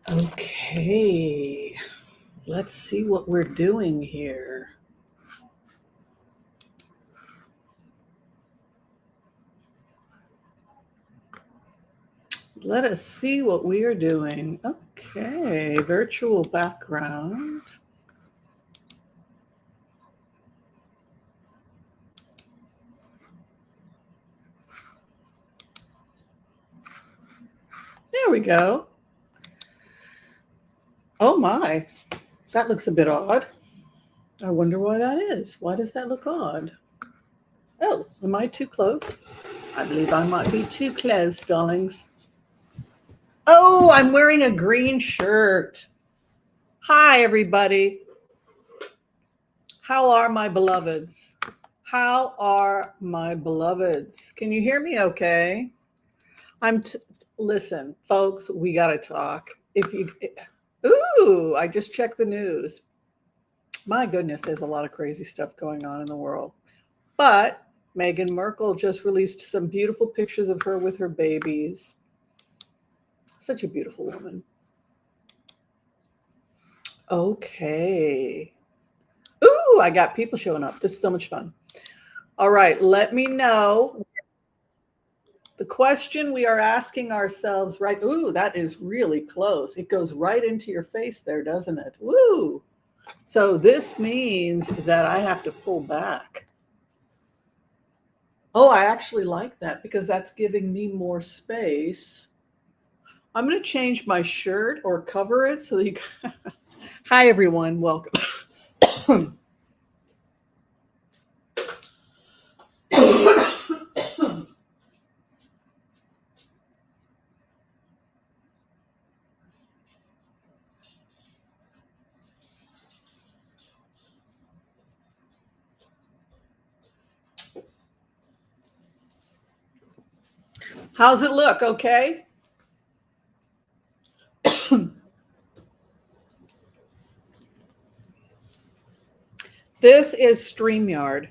Okay, let's see what we're doing here. Let us see what we are doing. Okay, virtual background. There we go. Oh my, that looks a bit odd. I wonder why that is. Why does that look odd? Oh, am I too close? I believe I might be too close, darlings. Oh, I'm wearing a green shirt. Hi, everybody. How are my beloveds? How are my beloveds? Can you hear me okay? Listen, folks, we got to talk. I just checked the news. My goodness, there's a lot of crazy stuff going on in the world. But Meghan Markle just released some beautiful pictures of her with her babies. Such a beautiful woman. Okay. Ooh, I got people showing up. This is so much fun. All right, let me know. The question we are asking ourselves, right? Ooh, that is really close. It goes right into your face there, doesn't it? Woo. So this means that I have to pull back. Oh, I actually like that because that's giving me more space. I'm going to change my shirt or cover it so that you can... Hi, everyone. Welcome. How's it look? Okay. This is Streamyard.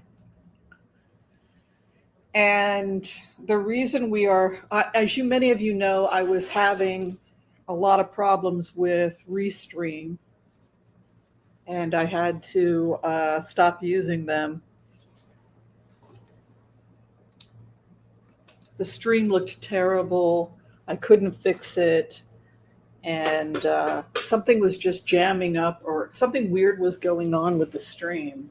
And the reason we are, as many of you know, I was having a lot of problems with Restream, and I had to stop using them. The stream looked terrible. I couldn't fix it. And something was just jamming up, or something weird was going on with the stream.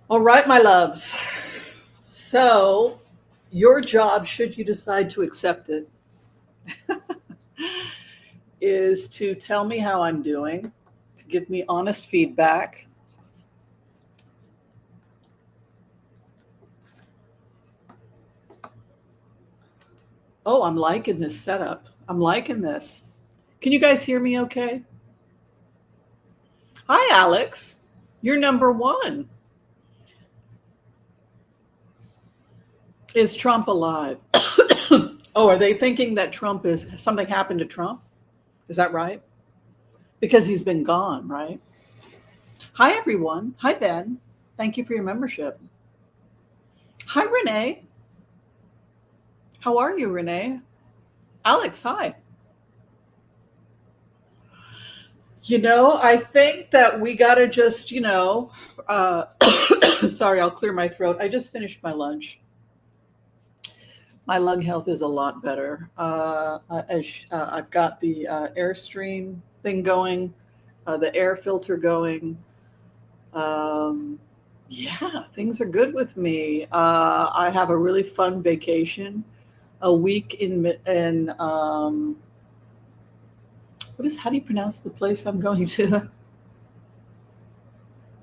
All right, my loves. So, your job, should you decide to accept it, is to tell me how I'm doing, to give me honest feedback. Oh, I'm liking this setup. I'm liking this. Can you guys hear me okay? Hi, Alex. You're number one. Is Trump alive? Oh, are they thinking that something happened to Trump? Is that right? Because he's been gone, right? Hi, everyone. Hi, Ben. Thank you for your membership. Hi, Renee. How are you, Renee? Alex, hi. I think that we got to just, sorry, I'll clear my throat. I just finished my lunch. My lung health is a lot better. I've got the Airstream thing going, the air filter going. Yeah, things are good with me. I have a really fun vacation, a week how do you pronounce the place I'm going to?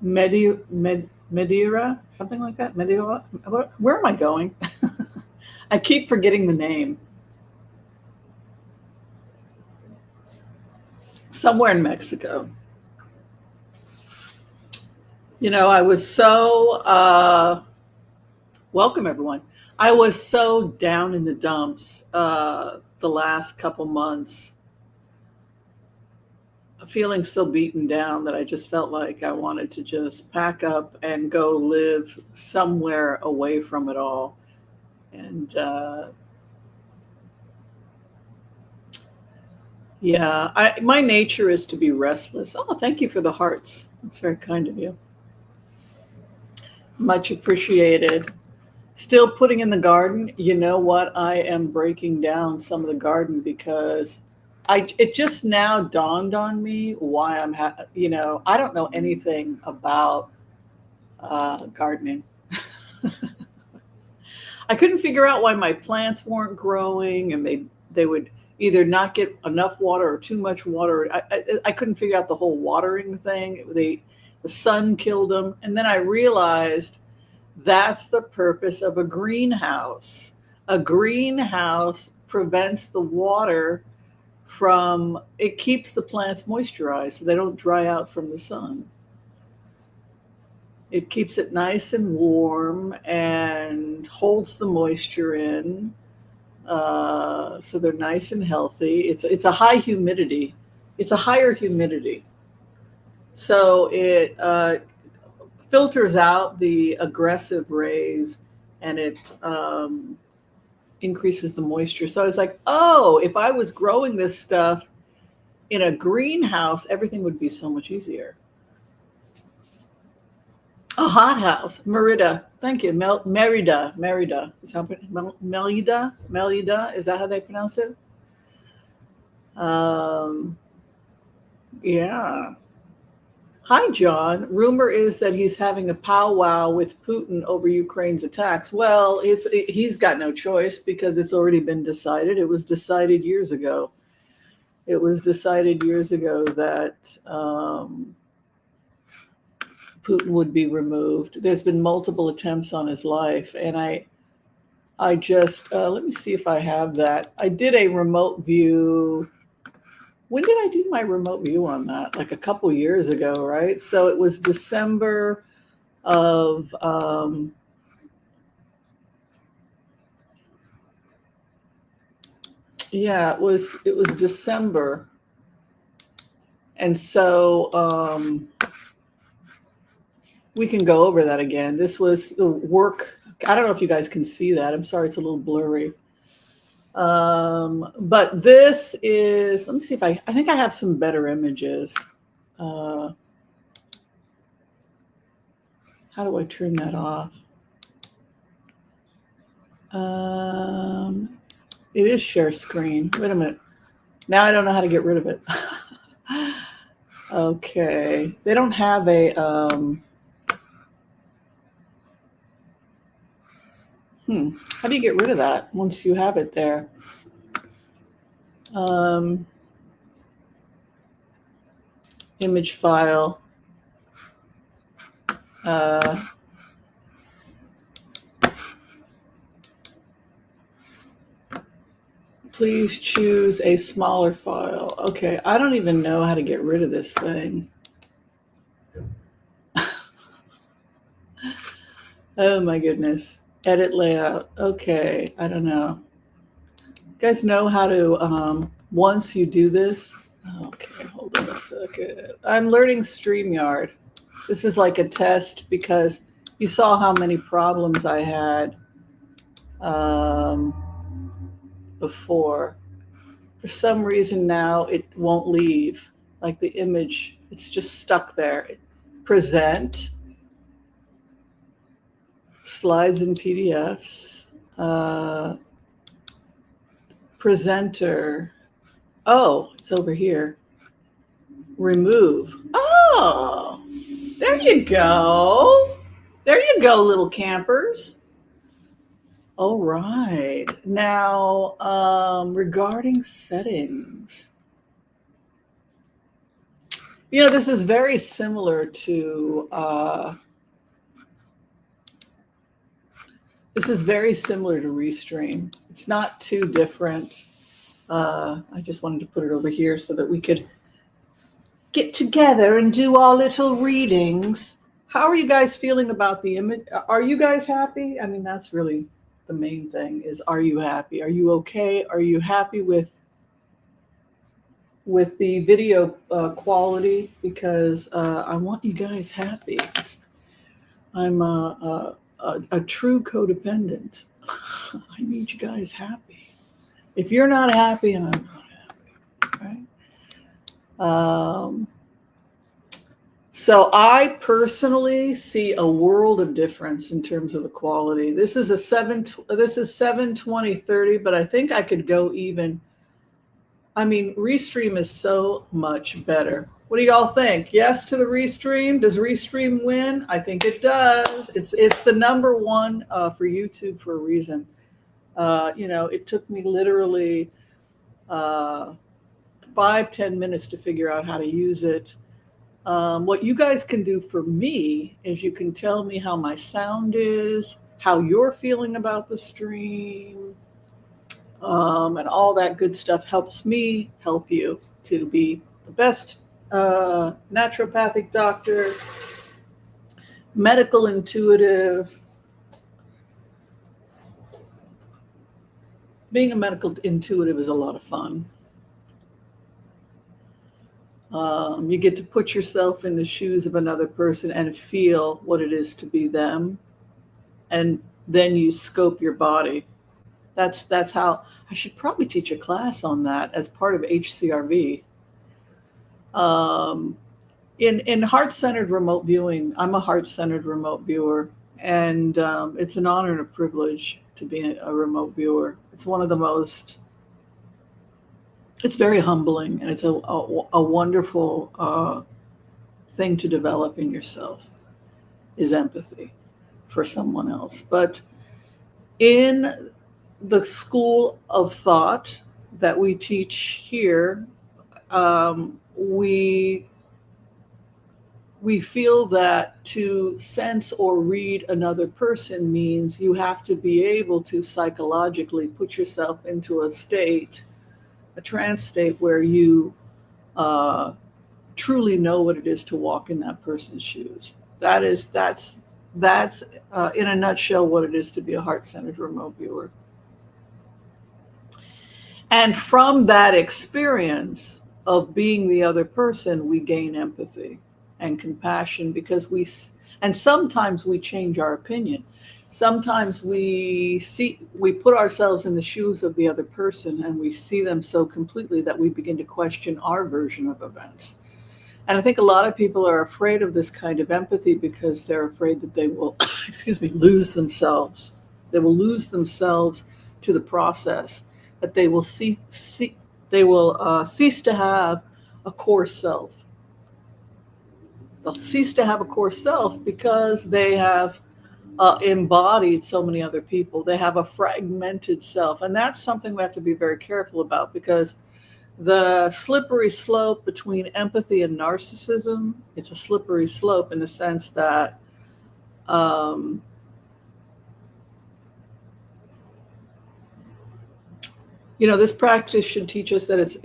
Madeira, something like that. Madeira. Where am I going? I keep forgetting the name. Somewhere in Mexico. I was so welcome, everyone. I was so down in the dumps the last couple months. feeling so beaten down that I just felt like I wanted to just pack up and go live somewhere away from it all. And yeah, my nature is to be restless. Oh, thank you for the hearts. That's very kind of you. Much appreciated. Still putting in the garden. You know what? I am breaking down some of the garden because it just now dawned on me why I don't know anything about gardening. I couldn't figure out why my plants weren't growing, and they would either not get enough water or too much water. I couldn't figure out the whole watering thing. The sun killed them, and then I realized that's the purpose of a greenhouse. A greenhouse prevents the water it keeps the plants moisturized so they don't dry out from the sun. It keeps it nice and warm and holds the moisture in, so they're nice and healthy. It's a high humidity. It's a higher humidity. So it filters out the aggressive rays, and it increases the moisture. So I was like, oh, if I was growing this stuff in a greenhouse, everything would be so much easier. A hothouse, Merida. Thank you, Merida. Is that Melida? Is that how they pronounce it? Yeah. Hi, John. Rumor is that he's having a powwow with Putin over Ukraine's attacks. Well, he's got no choice because it's already been decided. It was decided years ago. It was decided years ago that Putin would be removed. There's been multiple attempts on his life, and I just let me see if I have that. I did a remote view. When did I do my remote view on that? Like a couple years ago, right? So it was December of yeah, it was December. And so we can go over that again. This was the work. I don't know if you guys can see that. I'm sorry, it's a little blurry. But this is, let me see if I think I have some better images. How do I turn that off? It is share screen. Wait a minute. Now I don't know how to get rid of it. Okay. They don't have a, how do you get rid of that once you have it there? Image file. Please choose a smaller file. Okay, I don't even know how to get rid of this thing. Oh my goodness. Edit layout. Okay, I don't know. You guys know how to, once you do this, okay, hold on a second. I'm learning Streamyard. This is like a test because you saw how many problems I had before. For some reason now it won't leave. Like the image, it's just stuck there. Present. Slides and PDFs. Presenter. Oh, it's over here. Remove. Oh, there you go. There you go, little campers. All right. Now, regarding settings. You know, this is very similar to Restream. It's not too different. I just wanted to put it over here so that we could get together and do our little readings. How are you guys feeling about the image? Are you guys happy? I mean, that's really the main thing is, are you happy? Are you okay? Are you happy with with the video quality because I want you guys happy. I'm a true codependent. I need you guys happy. If you're not happy, I'm not happy. Right? So I personally see a world of difference in terms of the quality. This is 720/30, but I think I could go even. I mean, Restream is so much better. What do y'all think? Yes to the Restream? Does Restream win? I think it does. It's the number one for YouTube for a reason. It took me literally 5-10 minutes to figure out how to use it. What you guys can do for me is you can tell me how my sound is, how you're feeling about the stream, and all that good stuff helps me help you to be the best naturopathic doctor, medical intuitive. Being a medical intuitive is a lot of fun. You get to put yourself in the shoes of another person and feel what it is to be them. And then you scope your body. That's how I should probably teach a class on that as part of HCRV. In heart-centered remote viewing, I'm a heart-centered remote viewer, and it's an honor and a privilege to be a remote viewer. It's one of the most. It's very humbling, and it's a wonderful thing to develop in yourself is empathy for someone else. But in the school of thought that we teach here, we feel that to sense or read another person means you have to be able to psychologically put yourself into a state, a trance state, where you truly know what it is to walk in that person's shoes. That's in a nutshell what it is to be a heart-centered remote viewer. And from that experience of being the other person, we gain empathy and compassion and sometimes we change our opinion. Sometimes we put ourselves in the shoes of the other person and we see them so completely that we begin to question our version of events. And I think a lot of people are afraid of this kind of empathy because they're afraid that they will, lose themselves. They will lose themselves to the process, that they will cease to have a core self. They'll cease to have a core self because they have embodied so many other people. They have a fragmented self. And that's something we have to be very careful about, because the slippery slope between empathy and narcissism, it's a slippery slope in the sense that this practice should teach us that it's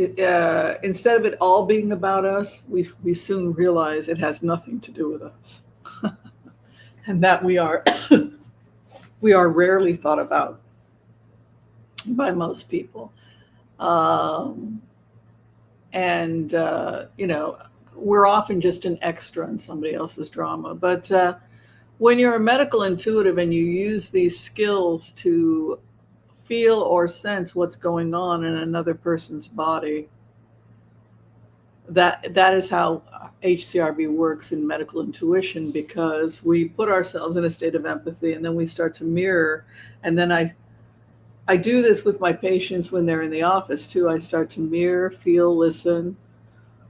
instead of it all being about us, we soon realize it has nothing to do with us, and that we are rarely thought about by most people, we're often just an extra in somebody else's drama. But when you're a medical intuitive and you use these skills to feel or sense what's going on in another person's body, that is how HCRV works in medical intuition, because we put ourselves in a state of empathy and then we start to mirror. And then I do this with my patients when they're in the office too. I start to mirror, feel, listen.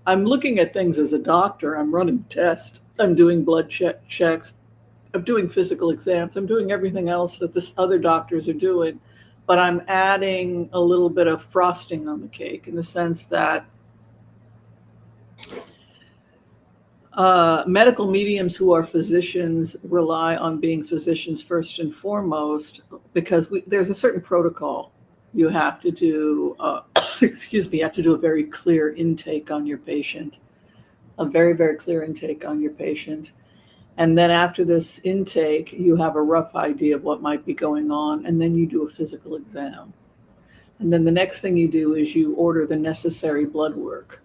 I'm looking at things as a doctor. I'm running tests. I'm doing blood checks. I'm doing physical exams. I'm doing everything else that this other doctors are doing. But I'm adding a little bit of frosting on the cake, in the sense that medical mediums who are physicians rely on being physicians first and foremost, because there's a certain protocol you have to do. You have to do a very clear intake on your patient, a very, very clear intake on your patient. And then after this intake, you have a rough idea of what might be going on, and then you do a physical exam. And then the next thing you do is you order the necessary blood work,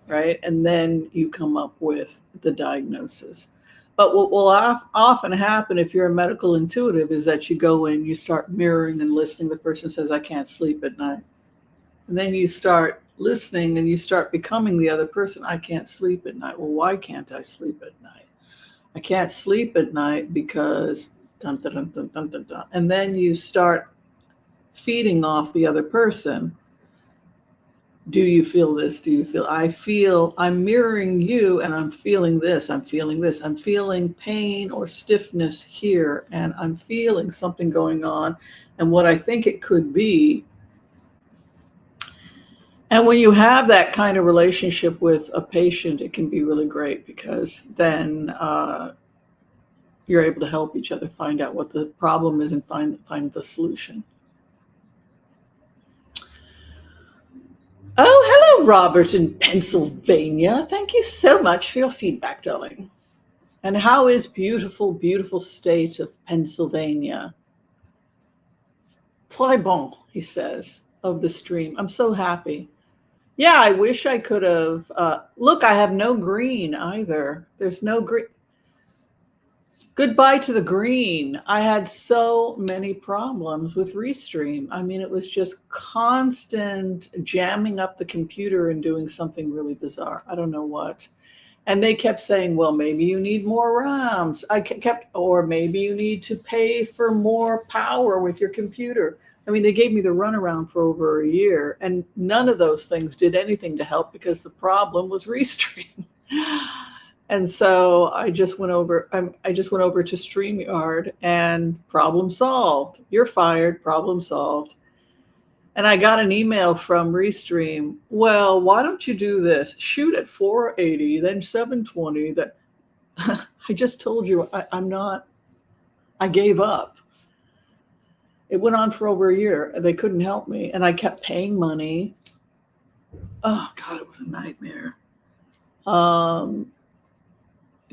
right? And then you come up with the diagnosis. But what will often happen if you're a medical intuitive is that you go in, you start mirroring and listening. The person says, I can't sleep at night. And then you start listening and you start becoming the other person. I can't sleep at night. Well, why can't I sleep at night? I can't sleep at night because dun, dun, dun, dun, dun, dun, dun. And then you start feeding off the other person. Do you feel this? Do you feel, I'm mirroring you and I'm feeling this. I'm feeling this. I'm feeling pain or stiffness here. And I'm feeling something going on and what I think it could be. And when you have that kind of relationship with a patient, it can be really great because then you're able to help each other find out what the problem is and find the solution. Oh, hello, Robert in Pennsylvania. Thank you so much for your feedback, darling. And how is beautiful, beautiful state of Pennsylvania? Très bon, he says, of the stream. I'm so happy. Yeah, I wish I could have. Look, I have no green either. There's no green. Goodbye to the green. I had so many problems with Restream. I mean, it was just constant jamming up the computer and doing something really bizarre. I don't know what. And they kept saying, well, maybe you need more RAMs. Or maybe you need to pay for more power with your computer. I mean, they gave me the runaround for over a year, and none of those things did anything to help because the problem was Restream. And so I just went over to Streamyard and problem solved. You're fired, problem solved. And I got an email from Restream. Well, why don't you do this? Shoot at 480, then 720. That I just told you I gave up. It went on for over a year. They couldn't help me. And I kept paying money. Oh, God, it was a nightmare.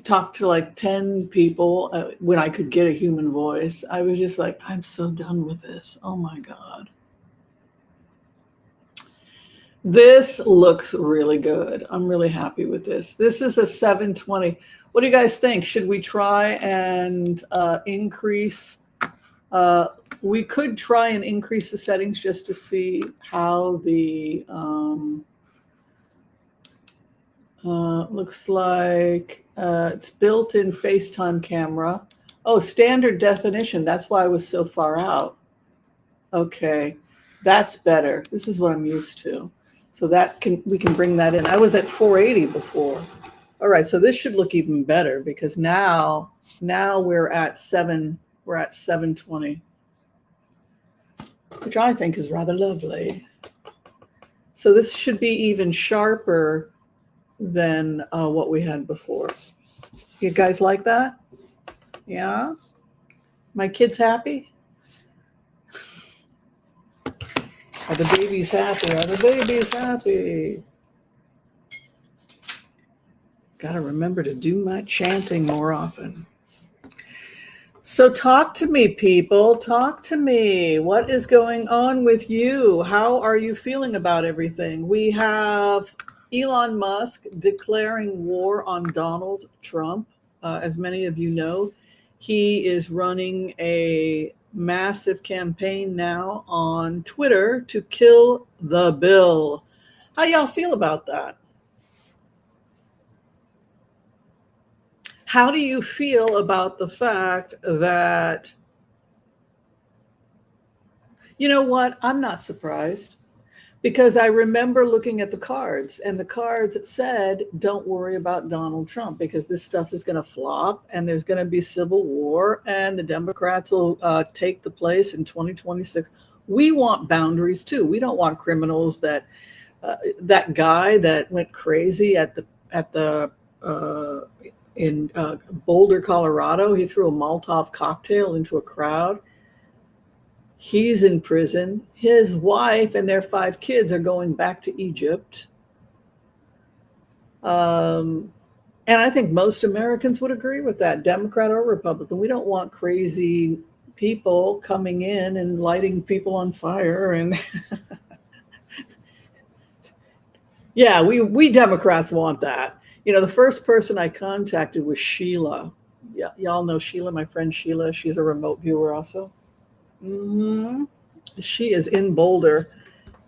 Talked to like 10 people when I could get a human voice. I was just like, I'm so done with this. Oh, my God. This looks really good. I'm really happy with this. This is a 720. What do you guys think? Should we try and increase? We could try and increase the settings just to see how the looks like it's built-in FaceTime camera. Oh, standard definition. That's why I was so far out. Okay, that's better. This is what I'm used to. So we can bring that in. I was at 480 before. All right, so this should look even better because now we're at 720. Which I think is rather lovely. So this should be even sharper than what we had before. You guys like that? Yeah? My kids happy? Are the babies happy? Are the babies happy? Gotta remember to do my chanting more often. So talk to me, people. Talk to me. What is going on with you? How are you feeling about everything? We have Elon Musk declaring war on Donald Trump. As many of you know, he is running a massive campaign now on Twitter to kill the bill. How y'all feel about that? How do you feel about the fact that, you know what, I'm not surprised because I remember looking at the cards and the cards said, don't worry about Donald Trump because this stuff is going to flop and there's going to be civil war and the Democrats will take the place in 2026. We want boundaries too. We don't want criminals that guy that went crazy in Boulder, Colorado. He threw a Molotov cocktail into a crowd. He's in prison. His wife and their 5 kids are going back to Egypt. And I think most Americans would agree with that, Democrat or Republican. We don't want crazy people coming in and lighting people on fire. And yeah, we Democrats want that. You know, the first person I contacted was Sheila. Yeah, y'all know Sheila, my friend Sheila. She's a remote viewer also. Hmm. She is in Boulder.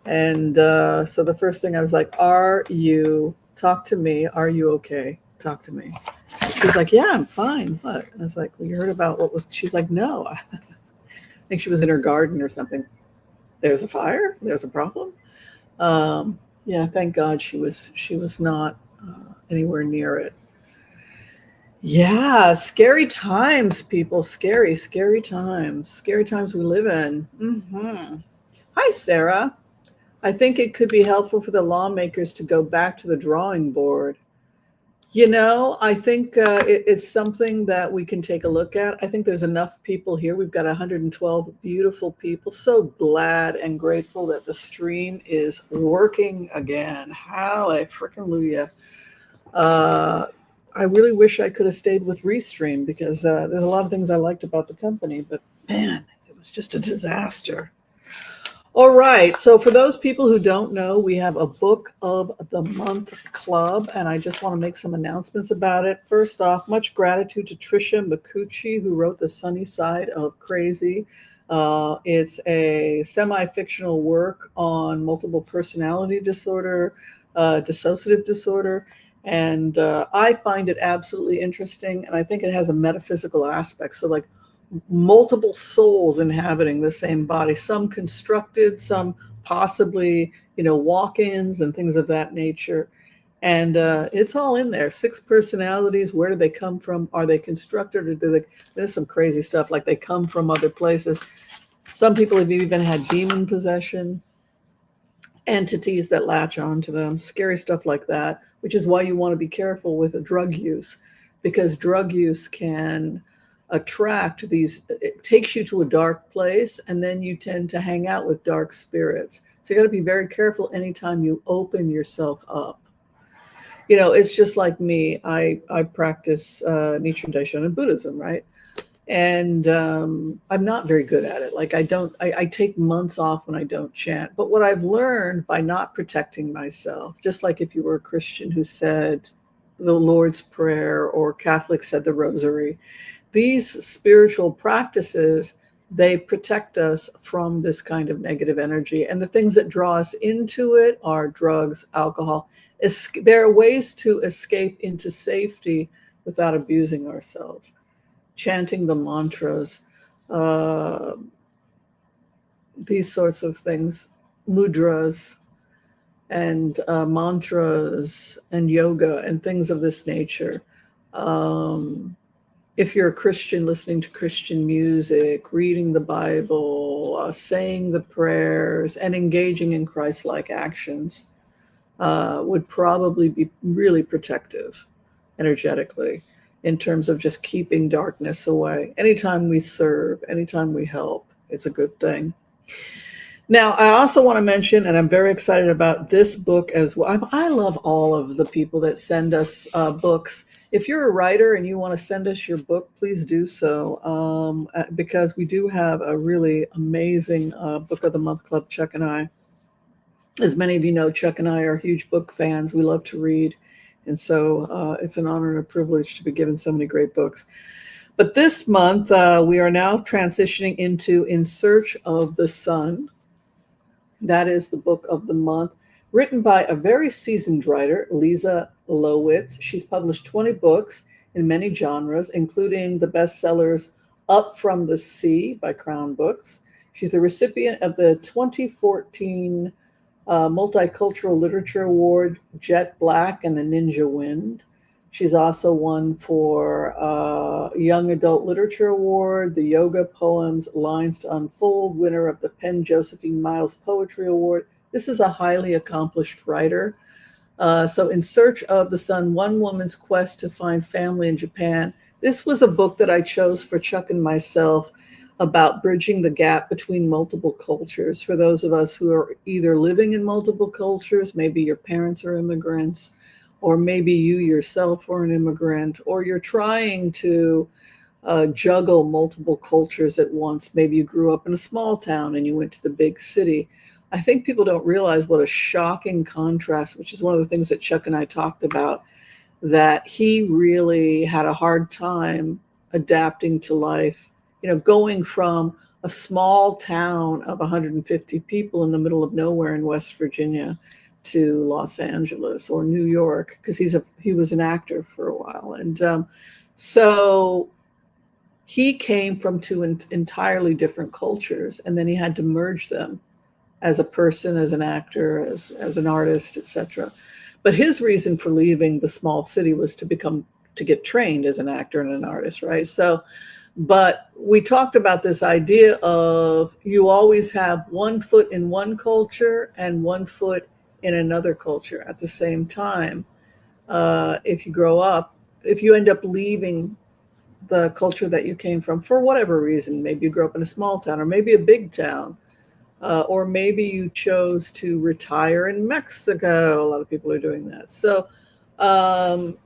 And so the first thing I was like, talk to me. Are you okay? Talk to me. She was like, yeah, I'm fine. What? I was like, well, you heard about what was, she's like, no. I think she was in her garden or something. There's a fire. There's a problem. Yeah, thank God she was not anywhere near it. Yeah, scary times, people. Scary times. Scary times we live in. Hmm. Hi, Sarah. I think it could be helpful for the lawmakers to go back to the drawing board. You know, I think it's something that we can take a look at. I think there's enough people here. We've got 112 beautiful people. So glad and grateful that the stream is working again. Hallelujah. I really wish I could have stayed with Restream because there's a lot of things I liked about the company, but man, it was just a disaster. All right. So for those people who don't know, we have a Book of the Month club, and I just want to make some announcements about it. First off, much gratitude to Trisha Micucci, who wrote The Sunny Side of Crazy. It's a semi-fictional work on multiple personality disorder, dissociative disorder, and I find it absolutely interesting, and I think it has a metaphysical aspect. So like multiple souls inhabiting the same body, some constructed, some possibly, walk-ins and things of that nature. And it's all in there. 6 personalities. Where do they come from? Are they constructed, or there's some crazy stuff like they come from other places. Some people have even had demon possession, entities that latch onto them, scary stuff like that, which is why you want to be careful with a drug use, because drug use can attract these, it takes you to a dark place, and then you tend to hang out with dark spirits. So you got to be very careful anytime you open yourself up. It's just like me. I practice Nichiren Daishonin Buddhism, right? And I'm not very good at it. Like I take months off when I don't chant. But what I've learned by not protecting myself, just like if you were a Christian who said the Lord's Prayer or Catholic said the Rosary, these spiritual practices, they protect us from this kind of negative energy. And the things that draw us into it are drugs, alcohol. There are ways to escape into safety without abusing ourselves. Chanting the mantras, these sorts of things, mudras and mantras and yoga and things of this nature. If you're a Christian, listening to Christian music, reading the Bible, saying the prayers, and engaging in Christ-like actions would probably be really protective energetically in terms of just keeping darkness away. Anytime we serve, anytime we help, it's a good thing. Now, I also want to mention, and I'm very excited about this book as well. I love all of the people that send us books. If you're a writer and you want to send us your book, please do so, because we do have a really amazing Book of the Month Club, Chuck and I. As many of you know, Chuck and I are huge book fans. We love to read. And so it's an honor and a privilege to be given so many great books. But this month, we are now transitioning into In Search of the Sun. That is the Book of the Month, written by a very seasoned writer, Lisa Lowitz. She's published 20 books in many genres, including the bestsellers Up from the Sea by Crown Books. She's the recipient of the 2014 Multicultural Literature Award, Jet Black and the Ninja Wind. She's also won for Young Adult Literature Award, the Yoga Poems Lines to Unfold, winner of the Penn Josephine Miles Poetry Award. This is a highly accomplished writer. So In Search of the Sun, One Woman's Quest to Find Family in Japan. This was a book that I chose for Chuck and myself about bridging the gap between multiple cultures. For those of us who are either living in multiple cultures, maybe your parents are immigrants, or maybe you yourself are an immigrant, or you're trying to juggle multiple cultures at once. Maybe you grew up in a small town and you went to the big city. I think people don't realize what a shocking contrast, which is one of the things that Chuck and I talked about, that he really had a hard time adapting to life, going from a small town of 150 people in the middle of nowhere in West Virginia to Los Angeles or New York, because he was an actor for a while. And so he came from two entirely different cultures, and then he had to merge them as a person, as an actor, as an artist, etc. But his reason for leaving the small city was to get trained as an actor and an artist, right? So, but we talked about this idea of you always have one foot in one culture and one foot in another culture at the same time. If you grow up, if you end up leaving the culture that you came from for whatever reason, maybe you grew up in a small town or maybe a big town, or maybe you chose to retire in Mexico. A lot of people are doing that. So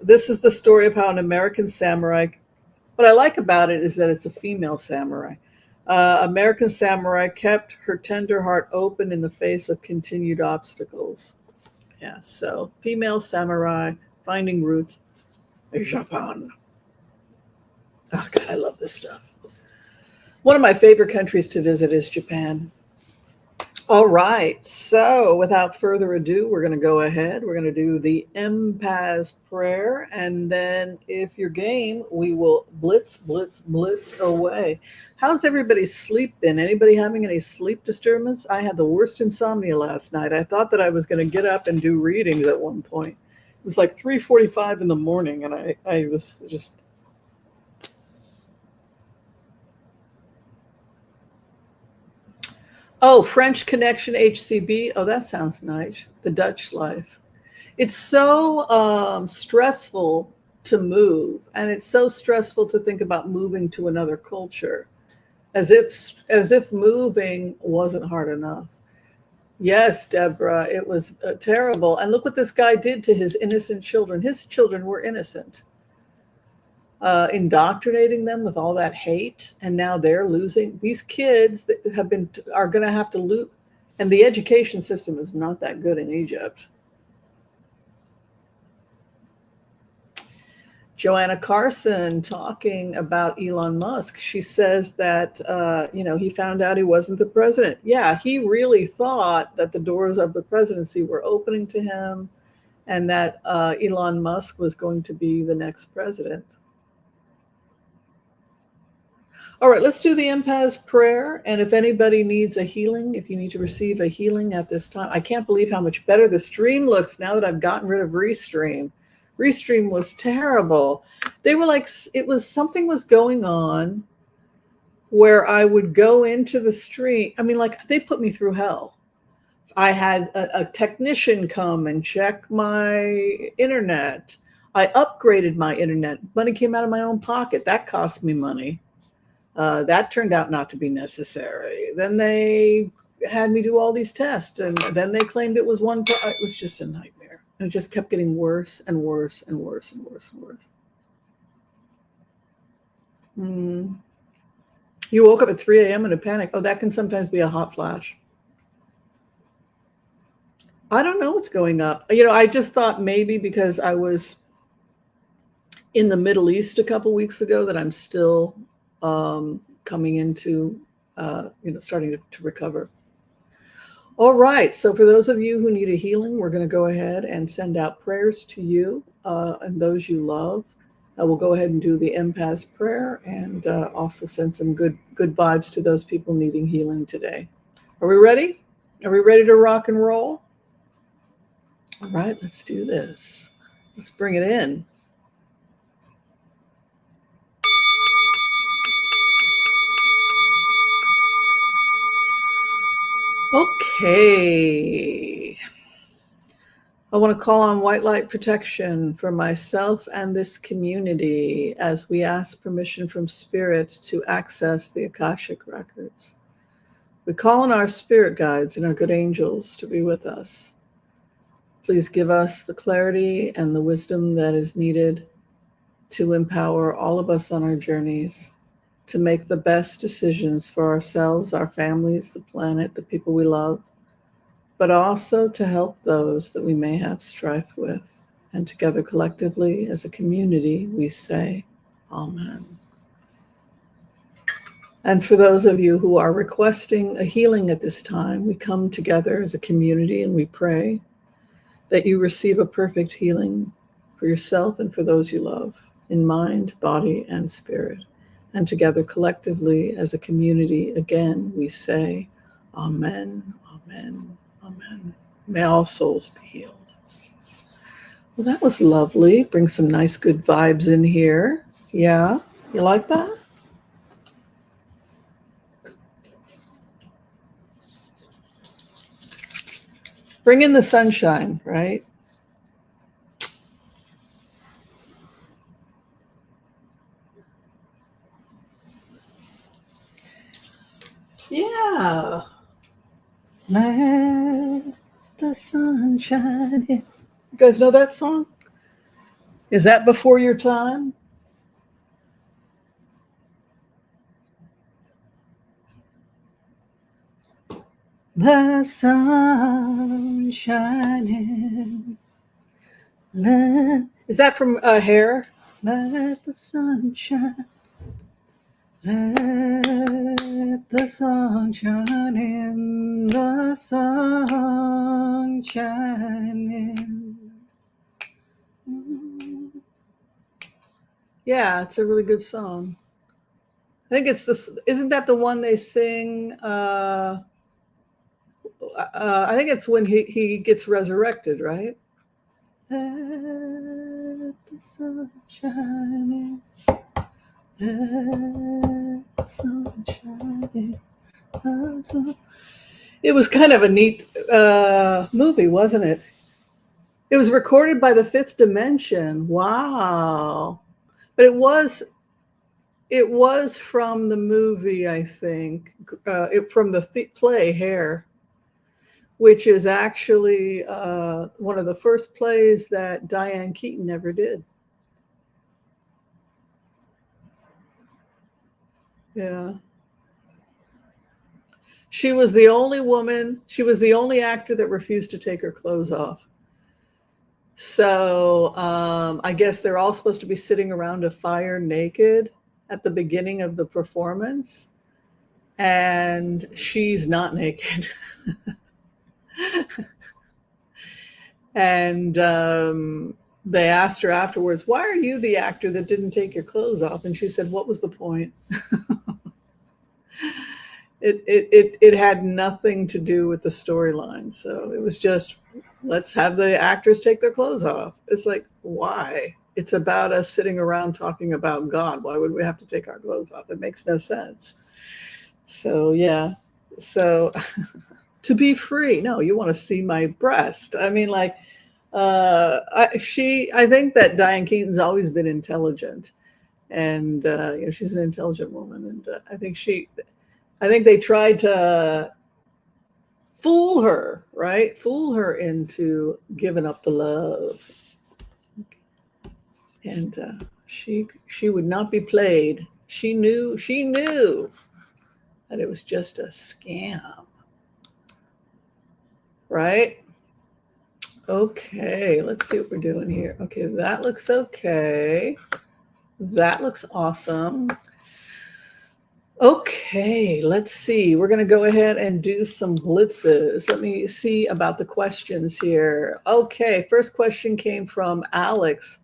this is the story of how an American samurai, what I like about it is that it's a female samurai. American samurai kept her tender heart open in the face of continued obstacles. Yeah, so female samurai finding roots in Japan. Oh God, I love this stuff. One of my favorite countries to visit is Japan. All right, so without further ado, we're going to go ahead. We're going to do the Empath prayer, and then if you're game, we will blitz away. How's everybody's sleep been? Anybody having any sleep disturbance? I had the worst insomnia last night. I thought that I was going to get up and do readings at one point. It was like 3:45 in the morning, and I was just... Oh, French Connection HCB. Oh, that sounds nice. The Dutch life. It's so stressful to move, and it's so stressful to think about moving to another culture, as if moving wasn't hard enough. Yes, Deborah, it was terrible. And look what this guy did to his innocent children. His children were innocent. Indoctrinating them with all that hate, and now they're losing. These kids that are going to have to lose, and the education system is not that good in Egypt. Joanna Carson talking about Elon Musk. She says that he found out he wasn't the president. Yeah, he really thought that the doors of the presidency were opening to him, and that Elon Musk was going to be the next president. All right, let's do the Empath prayer. And if anybody needs a healing, if you need to receive a healing at this time, I can't believe how much better the stream looks now that I've gotten rid of Restream. Restream was terrible. They were like, something was going on where I would go into the stream. I mean, like, they put me through hell. I had a technician come and check my internet. I upgraded my internet. Money came out of my own pocket. That cost me money. That turned out not to be necessary. Then they had me do all these tests, and then they claimed it was it was just a nightmare. And it just kept getting worse and worse and worse and worse and worse. You woke up at 3 a.m. in a panic. Oh, that can sometimes be a hot flash. I don't know what's going up. I just thought maybe because I was in the Middle East a couple weeks ago that I'm still coming into, starting to recover. All right. So for those of you who need a healing, we're going to go ahead and send out prayers to you and those you love. We'll go ahead and do the Empath prayer, and also send some good vibes to those people needing healing today. Are we ready? Are we ready to rock and roll? All right, let's do this. Let's bring it in. Okay. I want to call on white light protection for myself and this community as we ask permission from Spirit to access the Akashic records. We call on our spirit guides and our good angels to be with us. Please give us the clarity and the wisdom that is needed to empower all of us on our journeys to make the best decisions for ourselves, our families, the planet, the people we love, but also to help those that we may have strife with. And together collectively as a community, we say, Amen. And for those of you who are requesting a healing at this time, we come together as a community and we pray that you receive a perfect healing for yourself and for those you love, in mind, body, and spirit. And together collectively as a community, again, we say, Amen, Amen, Amen. May all souls be healed. Well, that was lovely. Bring some nice, good vibes in here. Yeah, you like that? Bring in the sunshine, right? Yeah. Let the sun shine in. You guys know that song? Is that before your time? The sun shining. Is that from Hair? Let the sun shine. Let the sun shine in. The sun shining. Yeah, it's a really good song. I think it's this. Isn't that the one they sing? I think it's when he gets resurrected, right? Let the sun shine in. Let the sun shine in. It was kind of a neat movie, wasn't it? It was recorded by the Fifth Dimension. Wow. But it was from the movie, I think, from the play Hair, which is actually one of the first plays that Diane Keaton ever did. Yeah. She was the only actor that refused to take her clothes off. So I guess they're all supposed to be sitting around a fire naked at the beginning of the performance. And she's not naked. And they asked her afterwards, why are you the actor that didn't take your clothes off? And she said, what was the point? It had nothing to do with the storyline. So it was just, let's have the actors take their clothes off. It's like, why? It's about us sitting around talking about God. Why would we have to take our clothes off? It makes no sense. So, yeah. So to be free. No, you want to see my breast. I mean, like, I think that Diane Keaton's always been intelligent. And, she's an intelligent woman. And I think they tried to fool her, right? Fool her into giving up the love. And she would not be played. She knew that it was just a scam, right? Okay, let's see what we're doing here. Okay, that looks okay. That looks awesome. Okay, let's see. We're going to go ahead and do some blitzes. Let me see about the questions here. Okay, first question came from Alex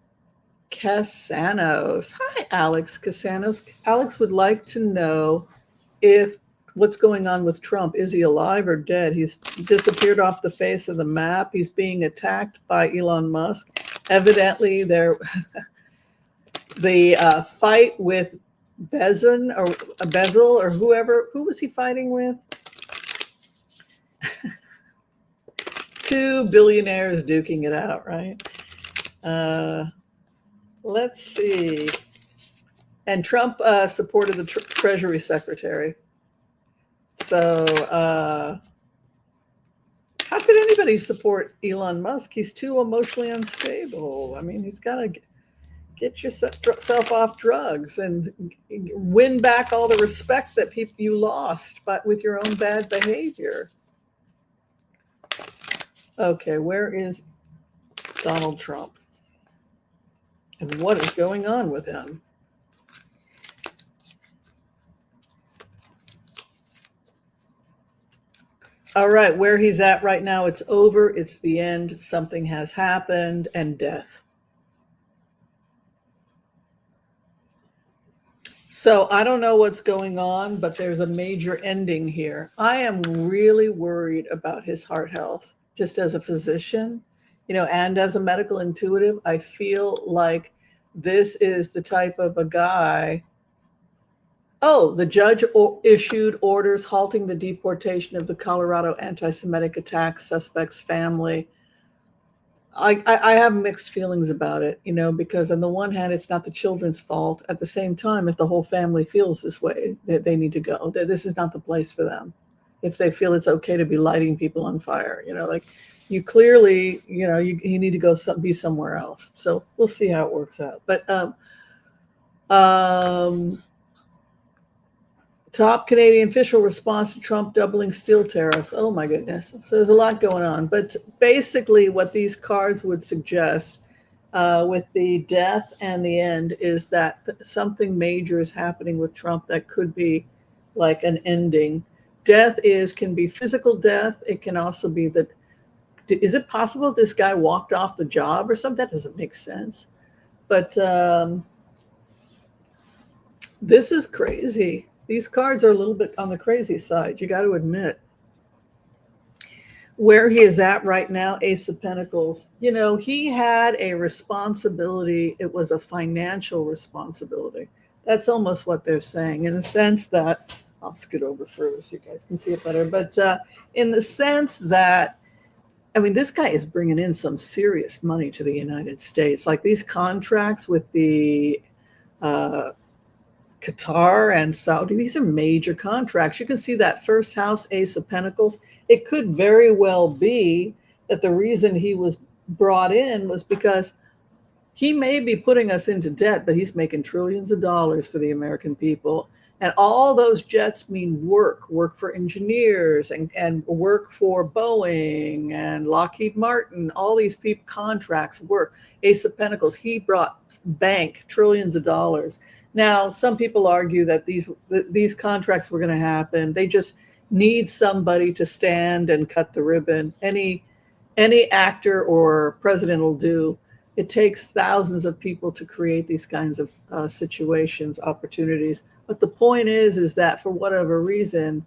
Casanos. Hi, Alex Casanos. Alex would like to know if what's going on with Trump. Is he alive or dead? He's disappeared off the face of the map. He's being attacked by Elon Musk. Evidently, the fight with Bezel or who was he fighting with? 2 billionaires duking it out, right? Let's see. And Trump supported the Treasury Secretary. So how could anybody support Elon Musk? He's too emotionally unstable. I mean, he's got to Get yourself off drugs and win back all the respect that people you lost, but with your own bad behavior. Okay, where is Donald Trump? And what is going on with him? All right, where he's at right now, it's over. It's the end. Something has happened, and death. So I don't know what's going on, but there's a major ending here. I am really worried about his heart health, just as a physician, and as a medical intuitive. I feel like this is the type of a guy. Oh, the judge issued orders halting the deportation of the Colorado anti-Semitic attack suspect's family. I have mixed feelings about it, because on the one hand, it's not the children's fault. At the same time, if the whole family feels this way, that they need to go. That this is not the place for them. If they feel it's okay to be lighting people on fire, like you clearly, you need to go be somewhere else. So we'll see how it works out. But top Canadian official response to Trump doubling steel tariffs. Oh my goodness. So there's a lot going on. But basically what these cards would suggest with the death and the end is that something major is happening with Trump that could be like an ending. Death can be physical death. It can also be that, is it possible this guy walked off the job or something? That doesn't make sense. But this is crazy. These cards are a little bit on the crazy side, you got to admit. Where he is at right now, Ace of Pentacles. He had a responsibility. It was a financial responsibility. That's almost what they're saying, in the sense that, I'll scoot over first so you guys can see it better. But in the sense that, this guy is bringing in some serious money to the United States. Like these contracts with the Qatar and Saudi, these are major contracts. You can see that first house, Ace of Pentacles. It could very well be that the reason he was brought in was because he may be putting us into debt, but he's making trillions of dollars for the American people. And all those jets mean work for engineers and work for Boeing and Lockheed Martin, all these people, contracts, work. Ace of Pentacles, he brought bank trillions of dollars. Now, some people argue that these contracts were going to happen. They just need somebody to stand and cut the ribbon. Any actor or president will do. It takes thousands of people to create these kinds of situations, opportunities. But the point is that for whatever reason,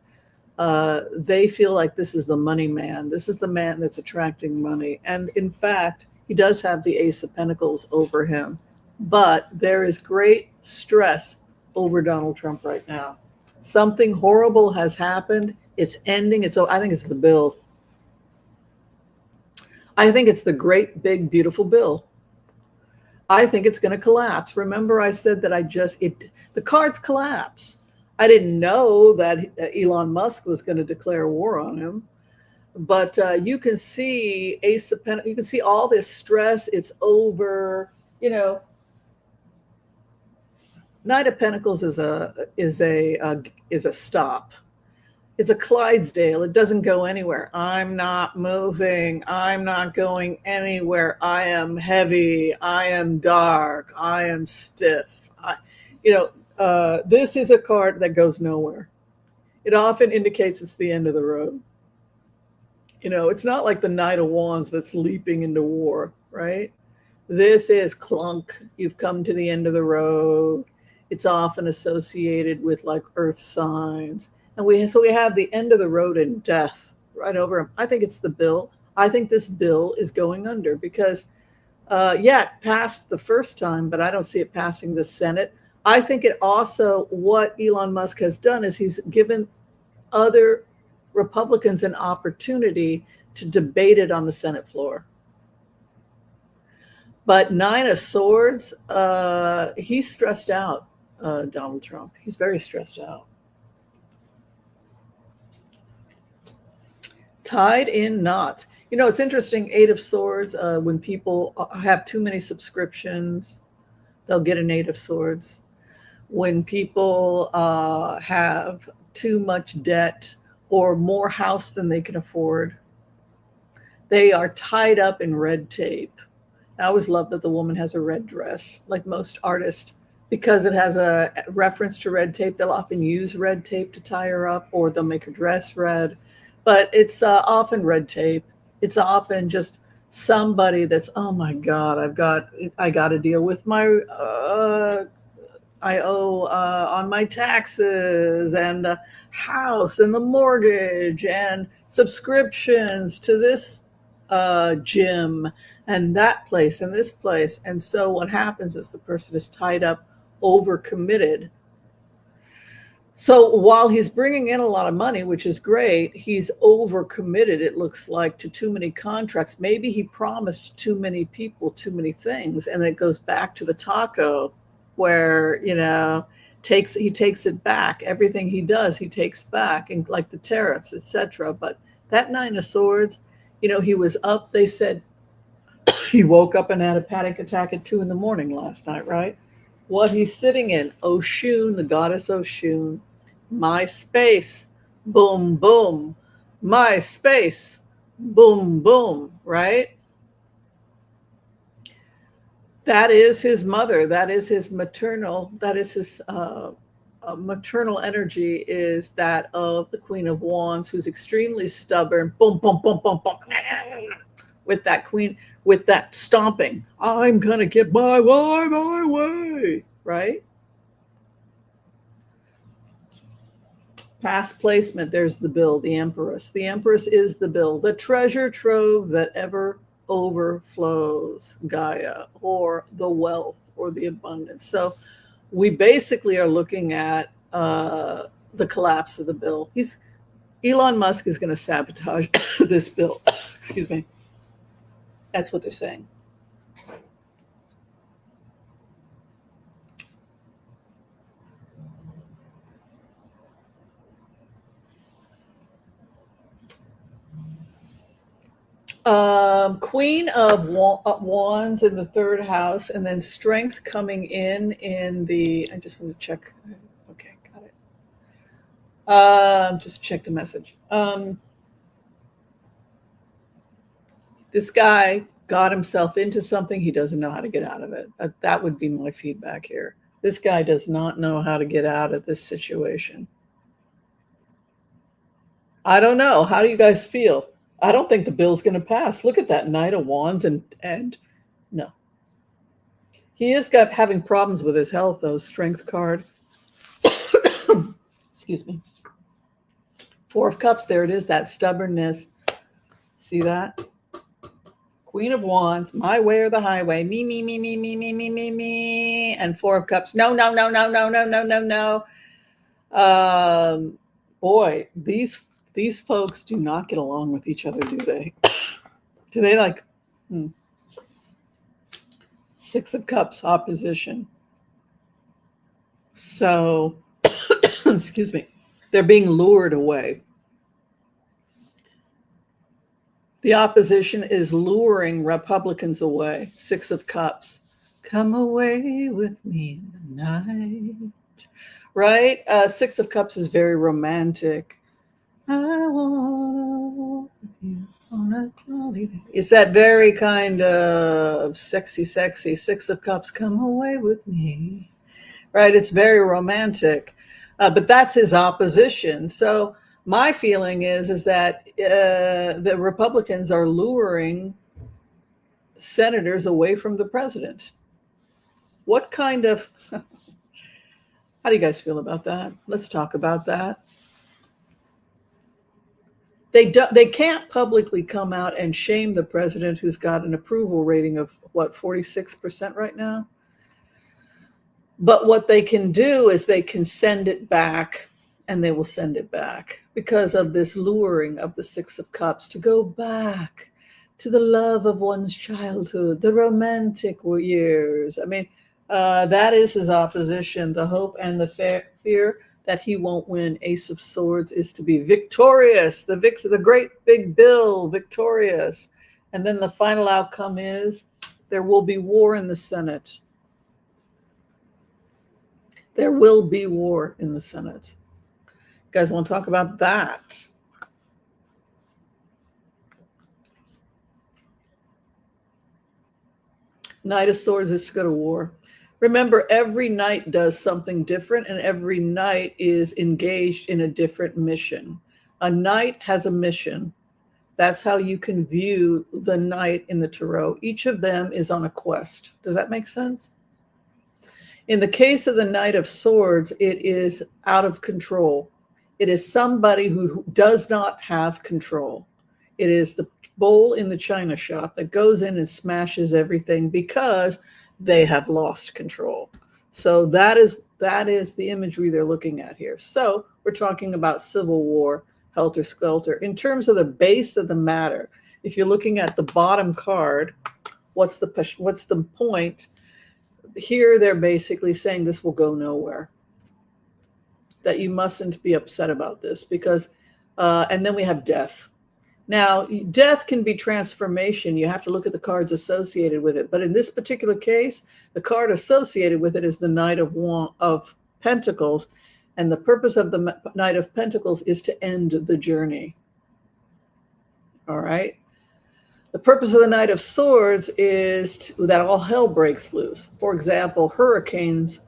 they feel like this is the money man. This is the man that's attracting money. And in fact, he does have the Ace of Pentacles over him. But there is great stress over Donald Trump right now. Something horrible has happened. It's ending. I think it's the bill. I think it's the great, big, beautiful bill. I think it's going to collapse. Remember, I said that the cards collapse. I didn't know that Elon Musk was going to declare war on him. But you can see Ace of Pentacles. You can see all this stress. It's over. Knight of Pentacles is a stop. It's a Clydesdale. It doesn't go anywhere. I'm not moving. I'm not going anywhere. I am heavy. I am dark. I am stiff. This is a card that goes nowhere. It often indicates it's the end of the road. It's not like the Knight of Wands that's leaping into war, right? This is clunk. You've come to the end of the road. It's often associated with like earth signs. And we have the end of the road and death right over him. I think it's the bill. I think this bill is going under because, it passed the first time, but I don't see it passing the Senate. I think it also, what Elon Musk has done is he's given other Republicans an opportunity to debate it on the Senate floor. But Nine of Swords, he's stressed out, Donald Trump. He's very stressed out. Tied in knots. It's interesting, Eight of Swords, when people have too many subscriptions, they'll get an Eight of Swords. When people have too much debt or more house than they can afford, they are tied up in red tape. I always love that the woman has a red dress, like most artists, because it has a reference to red tape. They'll often use red tape to tie her up, or they'll make her dress red. But it's often red tape. It's often just somebody that's, oh my God, I got to deal with my I owe on my taxes and the house and the mortgage and subscriptions to this gym and that place and this place. And so what happens is the person is tied up, overcommitted. So while he's bringing in a lot of money, which is great, he's overcommitted, it looks like, to too many contracts. Maybe he promised too many people too many things. And it goes back to the taco where, he takes it back. Everything he does, he takes back, and like the tariffs, etc. But that Nine of Swords, he was up, they said he woke up and had a panic attack at 2 a.m. last night, right? What he's sitting in, Oshun, the goddess Oshun, my space, boom, boom, my space, boom, boom, right? That is his mother. That is his maternal. That is his maternal energy, is that of the Queen of Wands, who's extremely stubborn. Boom, boom, boom, boom, boom. With that queen, with that stomping. I'm going to get my way, right? Past placement, there's the bill, the Empress. The Empress is the bill, the treasure trove that ever overflows, Gaia, or the wealth or the abundance. So we basically are looking at the collapse of the bill. Elon Musk is going to sabotage this bill. Excuse me. That's what they're saying. Queen of Wands in the third house, and then strength coming in the, I just want to check. Okay, got it. Just check the message. This guy got himself into something. He doesn't know how to get out of it. That would be my feedback here. This guy does not know how to get out of this situation. I don't know. How do you guys feel? I don't think the bill's going to pass. Look at that Knight of Wands, and no. He is having problems with his health, though. Strength card. Excuse me. Four of Cups. There it is. That stubbornness. See that? Queen of Wands, my way or the highway, me, me, me, me, me, me, me, me, me, and Four of Cups. No, no, no, no, no, no, no, no, no. Boy, these folks do not get along with each other, do they? Do they like? Six of Cups, opposition. So, excuse me, they're being lured away. The opposition is luring Republicans away. Six of Cups. Come away with me in the night. Right? Six of Cups is very romantic. I want to walk with you on a cloudy day. It's that very kind of sexy. Six of Cups, come away with me. Right? It's very romantic. But that's his opposition. So my feeling is that the Republicans are luring senators away from the president. What kind of, how do you guys feel about that? Let's talk about that. They can't publicly come out and shame the president, who's got an approval rating of, 46% right now? But what they can do is they can send it back, and they will send it back because of this luring of the Six of Cups to go back to the love of one's childhood, the romantic years. I mean, that is his opposition. The hope and the fear that he won't win. Ace of Swords is to be victorious, the great big bill, victorious. And then the final outcome is there will be war in the Senate. There will be war in the Senate. You guys want to talk about that? Knight of Swords is to go to war. Remember, every knight does something different, and every knight is engaged in a different mission. A knight has a mission. That's how you can view the knight in the tarot. Each of them is on a quest. Does that make sense? In the case of the Knight of Swords, it is out of control. It is somebody who does not have control. It is the bull in the china shop that goes in and smashes everything because they have lost control. So that is the imagery they're looking at here. So we're talking about civil war, helter skelter. In terms of the base of the matter, if you're looking at the bottom card, what's the point? Here they're basically saying this will go nowhere. That you mustn't be upset about this because, and then we have death. Now, death can be transformation. You have to look at the cards associated with it. But in this particular case, the card associated with it is the Knight of Pentacles. And the purpose of the Knight of Pentacles is to end the journey. All right. The purpose of the Knight of Swords is that all hell breaks loose. For example, hurricanes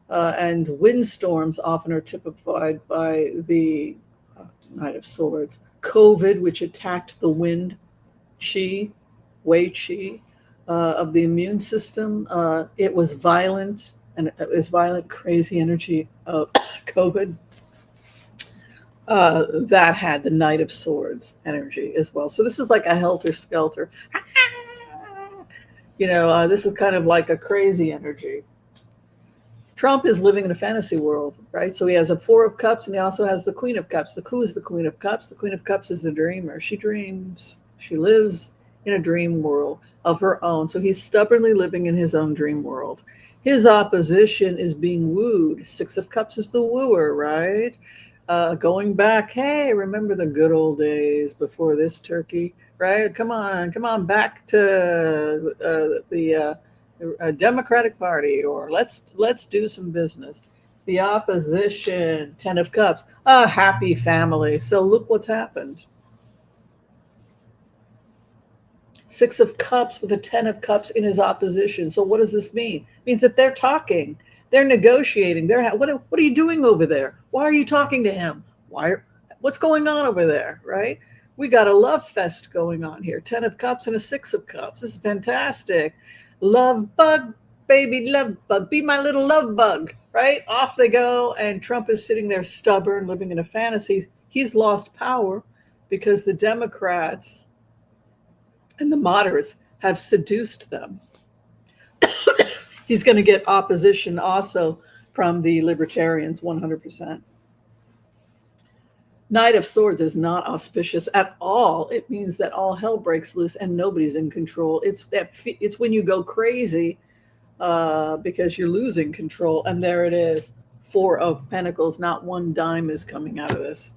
and windstorms often are typified by the Knight of Swords. COVID, which attacked the wind chi, wei chi of the immune system. It was violent, and it was violent, crazy energy of COVID. That had the Knight of Swords energy as well. So this is like a helter skelter. This is kind of like a crazy energy. Trump is living in a fantasy world, right? So he has a Four of Cups and he also has the Queen of Cups. Who is the Queen of Cups? The Queen of Cups is the dreamer. She dreams. She lives in a dream world of her own. So he's stubbornly living in his own dream world. His opposition is being wooed. Six of Cups is the wooer, right? Going back, hey, remember the good old days before this turkey, right? Come on, back to the Democratic Party, or let's do some business. The opposition, Ten of Cups, a happy family. So look what's happened. Six of Cups with a Ten of Cups in his opposition. So what does this mean? It means that they're talking. They're negotiating. What are you doing over there? Why are you talking to him? What's going on over there, right? We got a love fest going on here. 10 of Cups and a 6 of Cups. This is fantastic. Love bug, baby, love bug. Be my little love bug, right? Off they go. And Trump is sitting there stubborn, living in a fantasy. He's lost power because the Democrats and the moderates have seduced them. He's going to get opposition also from the libertarians, 100%. Knight of Swords is not auspicious at all. It means that all hell breaks loose and nobody's in control. It's when you go crazy because you're losing control. And there it is, Four of Pentacles. Not one dime is coming out of this.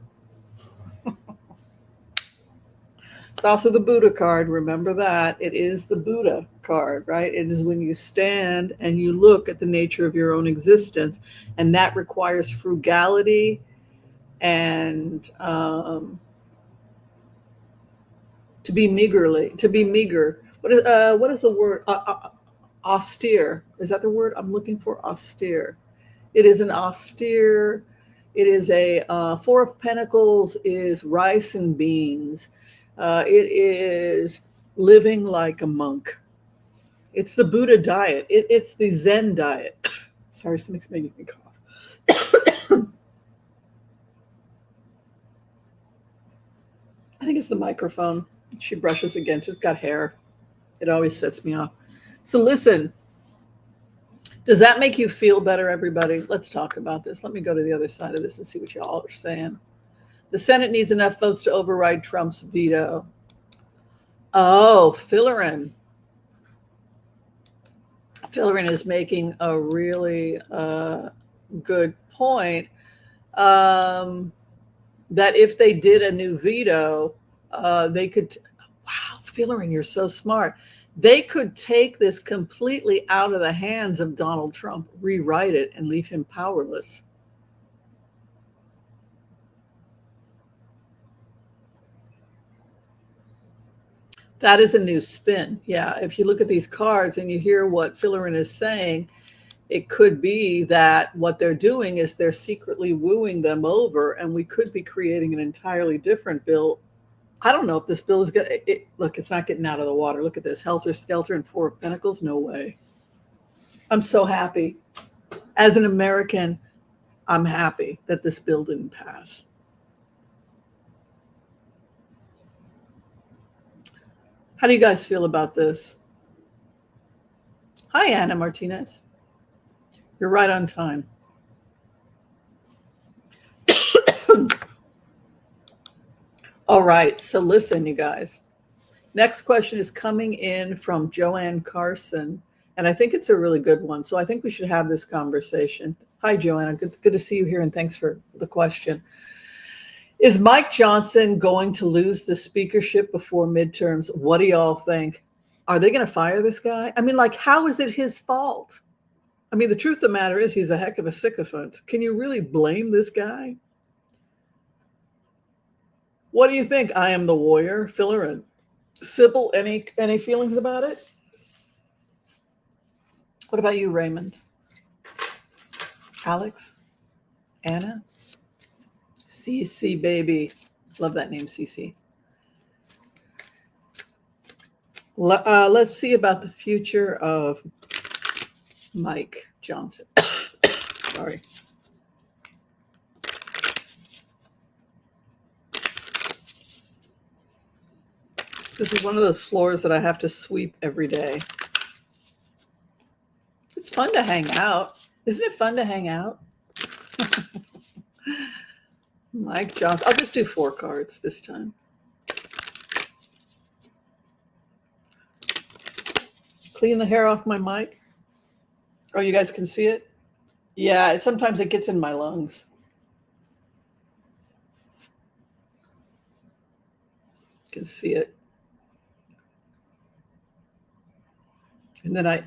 It's also the Buddha card. Remember that. It is the Buddha card, right? It is when you stand and you look at the nature of your own existence. And that requires frugality and to be meager. What is the word? Austere. Is that the word I'm looking for? Austere. It is an austere. It is a Four of Pentacles is rice and beans. It is living like a monk. It's the Buddha diet. It's the Zen diet. Sorry, something's making me cough. I think it's the microphone. She brushes against it. It's got hair. It always sets me off. So listen, does that make you feel better, everybody? Let's talk about this. Let me go to the other side of this and see what y'all are saying. The Senate needs enough votes to override Trump's veto. Oh, Fillerin. Fillerin is making a really good point that if they did a new veto, they could. Wow, Fillerin, you're so smart. They could take this completely out of the hands of Donald Trump, rewrite it, and leave him powerless. That is a new spin. Yeah, if you look at these cards and you hear what Fillerin is saying, it could be that what they're doing is they're secretly wooing them over, and we could be creating an entirely different bill. I don't know if this bill is going to look, it's not getting out of the water. Look at this, helter skelter and Four of Pentacles. No way. I'm so happy. As an American, I'm happy that this bill didn't pass. How do you guys feel about this? Hi, Anna Martinez. You're right on time. All right, so listen, you guys. Next question is coming in from Joanne Carson, and I think it's a really good one. So I think we should have this conversation. Hi, Joanna. Good to see you here, and thanks for the question. Is Mike Johnson going to lose the speakership before midterms? What do y'all think? Are they going to fire this guy? I mean, like, how is it his fault? I mean, the truth of the matter is he's a heck of a sycophant. Can you really blame this guy? What do you think? I am the warrior, Fillerin. Sybil, any feelings about it? What about you, Raymond? Alex? Anna? CC, baby. Love that name, CC. Let's see about the future of Mike Johnson. Sorry. This is one of those floors that I have to sweep every day. It's fun to hang out. Isn't it fun to hang out? Mike Johnson. I'll just do 4 cards this time. Clean the hair off my mic. Oh, you guys can see it? Yeah, sometimes it gets in my lungs. You can see it. And then I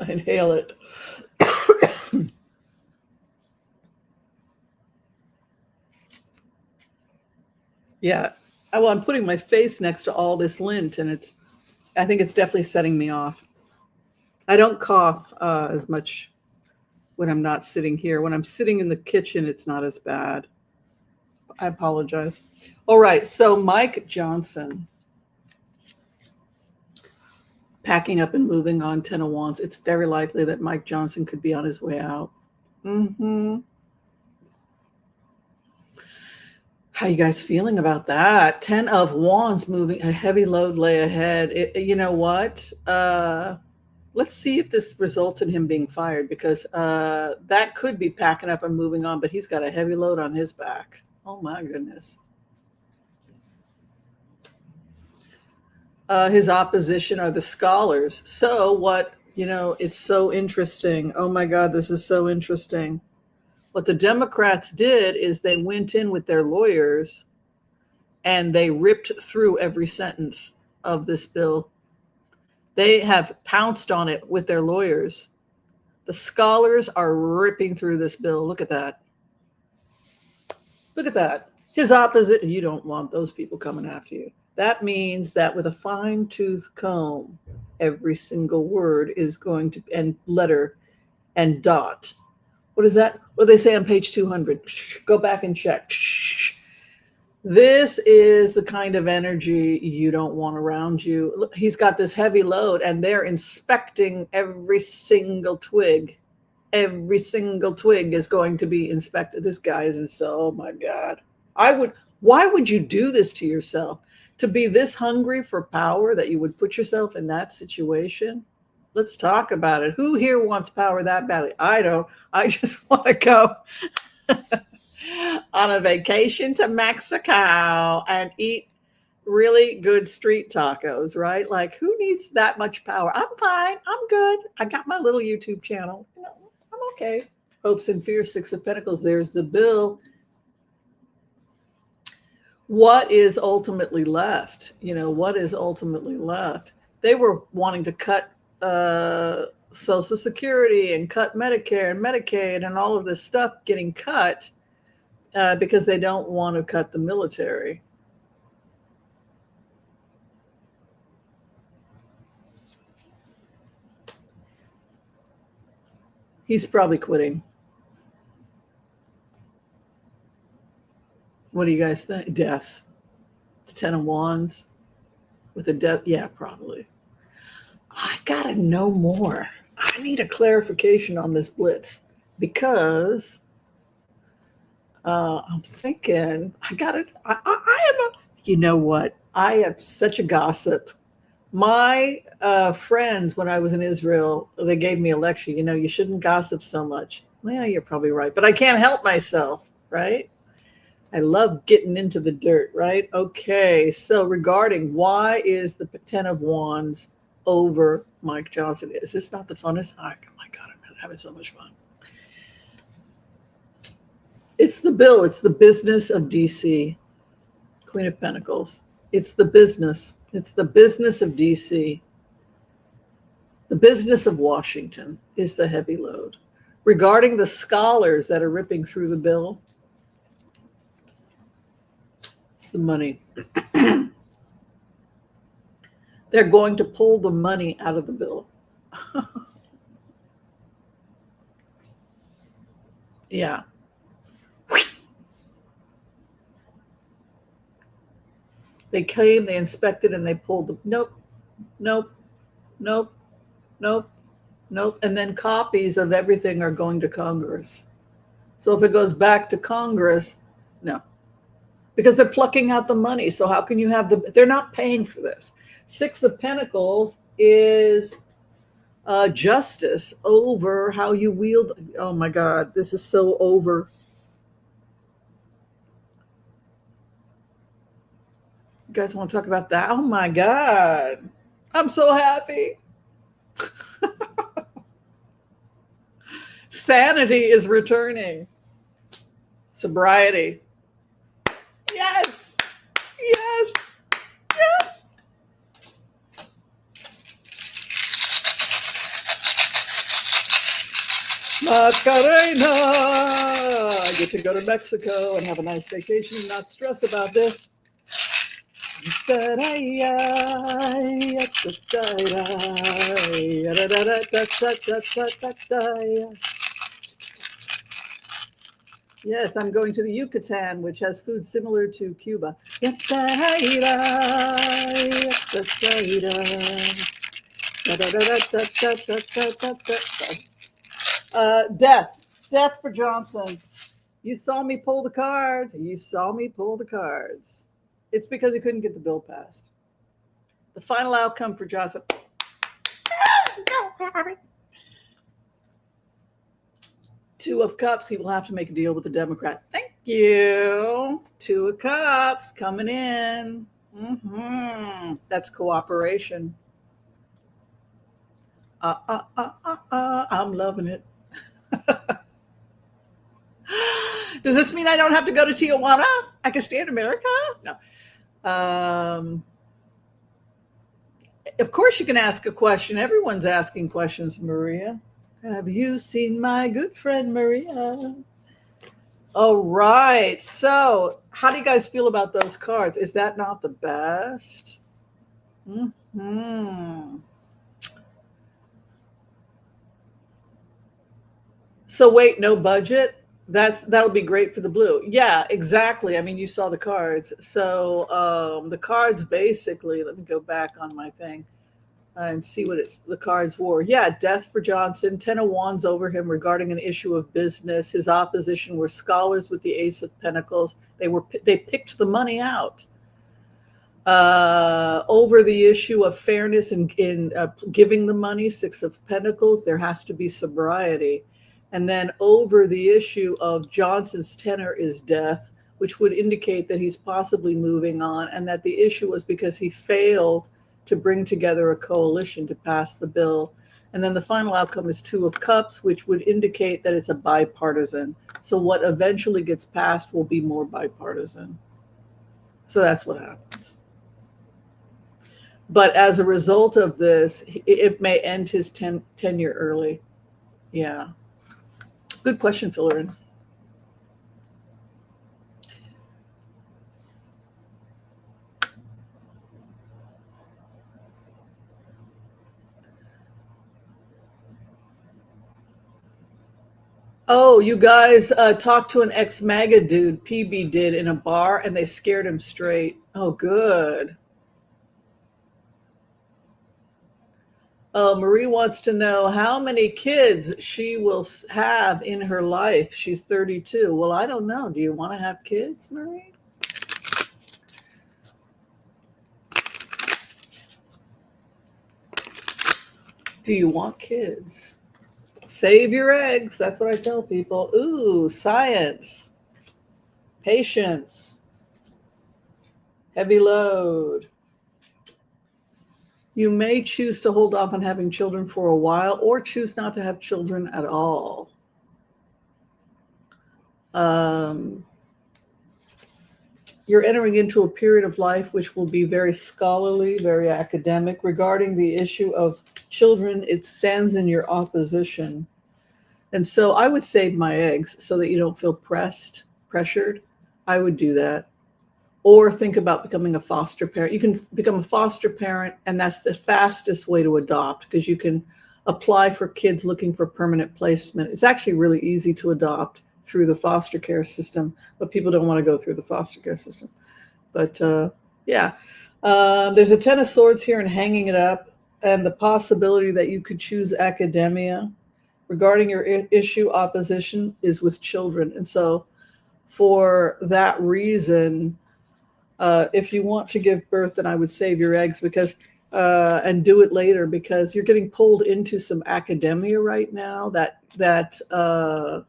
inhale it. Yeah. Well, I'm putting my face next to all this lint, and I think it's definitely setting me off. I don't cough as much when I'm not sitting here. When I'm sitting in the kitchen, it's not as bad. I apologize. All right. So Mike Johnson. Packing up and moving on, 10 of Wands. It's very likely that Mike Johnson could be on his way out. How you guys feeling about that? 10 of Wands moving, a heavy load lay ahead. You know what? Let's see if this results in him being fired, because that could be packing up and moving on, but he's got a heavy load on his back. Oh my goodness. His opposition are the scholars. So what, it's so interesting. Oh my God, this is so interesting. What the Democrats did is they went in with their lawyers and they ripped through every sentence of this bill. They have pounced on it with their lawyers. The scholars are ripping through this bill. Look at that. Look at that. His opposite, you don't want those people coming after you. That means that with a fine-tooth comb, every single word is going to, and letter and dot. What is that? What do they say on page 200? Go back and check. This is the kind of energy you don't want around you. Look, he's got this heavy load, and they're inspecting every single twig. Every single twig is going to be inspected. This guy is so, oh my God. Why would you do this to yourself? To be this hungry for power that you would put yourself in that situation? Let's talk about it. Who here wants power that badly? I don't. I just want to go on a vacation to Mexico and eat really good street tacos, right? Like, who needs that much power? I'm fine. I'm good. I got my little YouTube channel. I'm okay. Hopes and fears, 6 of Pentacles. There's the bill. What is ultimately left? What is ultimately left? They were wanting to cut Social Security and cut Medicare and Medicaid and all of this stuff getting cut because they don't want to cut the military. He's probably quitting. What do you guys think? Death. It's 10 of Wands with a death. Yeah, probably. I gotta know more. I need a clarification on this blitz because I'm thinking I am a, you know what? I am such a gossip. My friends, when I was in Israel, they gave me a lecture. You know, you shouldn't gossip so much. Well, you're probably right, but I can't help myself, right? I love getting into the dirt, right? Okay, so regarding why is the 10 of Wands over Mike Johnson? Is this not the funnest? Oh my God, I'm having so much fun. It's the bill. It's the business of DC. Queen of Pentacles. It's the business. It's the business of DC. The business of Washington is the heavy load. Regarding the scholars that are ripping through the bill, it's the money. They're going to pull the money out of the bill. Yeah. They came, they inspected, and they pulled the nope, nope, nope, nope, nope. And then copies of everything are going to Congress. So if it goes back to Congress, no. Because they're plucking out the money. So how can you have they're not paying for this. 6 of Pentacles is justice over how you wield. Oh my God, this is so over. You guys want to talk about that? Oh my God. I'm so happy. Sanity is returning. Sobriety. Yes. Yes. Yes. Macarena. I get to go to Mexico and have a nice vacation and not stress about this. Yes, I'm going to the Yucatan, which has food similar to Cuba. Death for Johnson. You saw me pull the cards. You saw me pull the cards. It's because he couldn't get the bill passed. The final outcome for Johnson. Two of Cups. He will have to make a deal with the Democrat. Thank you. Two of Cups coming in. That's cooperation. I'm loving it. Does this mean I don't have to go to Tijuana? I can stay in America? No. Of course you can ask a question. Everyone's asking questions, Maria. Have you seen my good friend, Maria? All right. So how do you guys feel about those cards? Is that not the best? So wait, no budget? That'll be great for the blue. Yeah, exactly. I mean, you saw the cards. So the cards basically, let me go back on my thing and see what the cards were. Yeah, death for Johnson, 10 of Wands over him regarding an issue of business. His opposition were scholars with the Ace of Pentacles. They picked the money out. Over the issue of fairness in giving the money, 6 of Pentacles, there has to be sobriety. And then over the issue of Johnson's tenor is death, which would indicate that he's possibly moving on, and that the issue was because he failed to bring together a coalition to pass the bill. And then the final outcome is 2 of Cups, which would indicate that it's a bipartisan. So what eventually gets passed will be more bipartisan. So that's what happens. But as a result of this, it may end his tenure early. Yeah. Good question, Fillerin. Oh, you guys talked to an ex-MAGA dude, PB did, in a bar, and they scared him straight. Oh, good. Oh, Marie wants to know how many kids she will have in her life. She's 32. Well, I don't know. Do you want to have kids, Marie? Do you want kids? Save your eggs. That's what I tell people. Ooh, science, patience, heavy load. You may choose to hold off on having children for a while or choose not to have children at all. You're entering into a period of life which will be very scholarly, very academic. Regarding the issue of children, it stands in your opposition. And so I would save my eggs so that you don't feel pressured. I would do that. Or think about becoming a foster parent. You can become a foster parent, and that's the fastest way to adopt because you can apply for kids looking for permanent placement. It's actually really easy to adopt through the foster care system, but people don't want to go through the foster care system. But yeah, there's a 10 of swords here and hanging it up, and the possibility that you could choose academia. Regarding your issue, opposition is with children. And so for that reason, if you want to give birth, then I would save your eggs because and do it later because you're getting pulled into some academia right now that the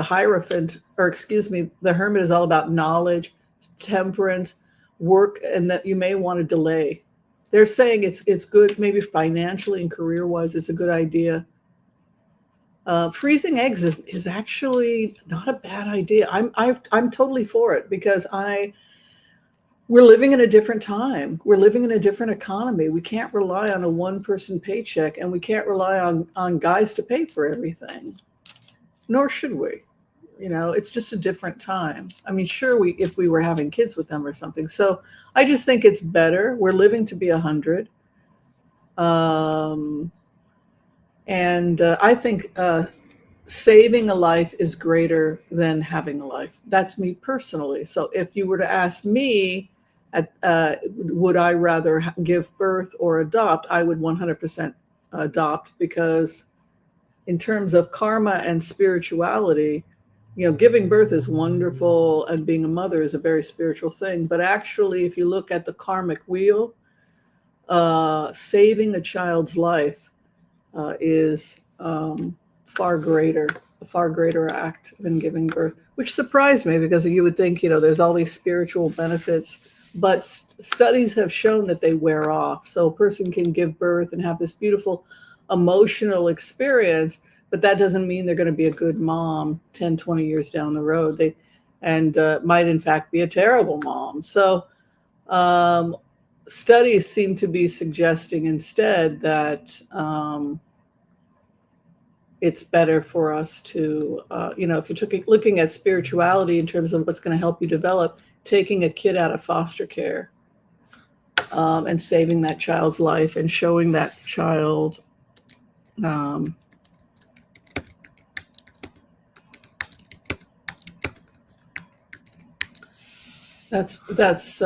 Hierophant, or excuse me, the Hermit is all about knowledge, temperance, work, and that you may want to delay. They're saying it's good, maybe financially and career-wise, it's a good idea. Freezing eggs is actually not a bad idea. I'm totally for it because we're living in a different time. We're living in a different economy. We can't rely on a one-person paycheck, and we can't rely on guys to pay for everything. Nor should we. It's just a different time. I mean, sure, if we were having kids with them or something. So I just think it's better. We're living to be 100. And I think saving a life is greater than having a life. That's me personally. So if you were to ask me, would I rather give birth or adopt, I would 100% adopt because in terms of karma and spirituality, giving birth is wonderful and being a mother is a very spiritual thing. But actually, if you look at the karmic wheel, saving a child's life is a far greater act than giving birth, which surprised me because you would think, there's all these spiritual benefits, but studies have shown that they wear off. So a person can give birth and have this beautiful emotional experience, but that doesn't mean they're going to be a good mom 10, 20 years down the road. They might in fact be a terrible mom. So studies seem to be suggesting instead that it's better for us to, if you're looking at spirituality in terms of what's going to help you develop, taking a kid out of foster care and saving that child's life and showing that child that's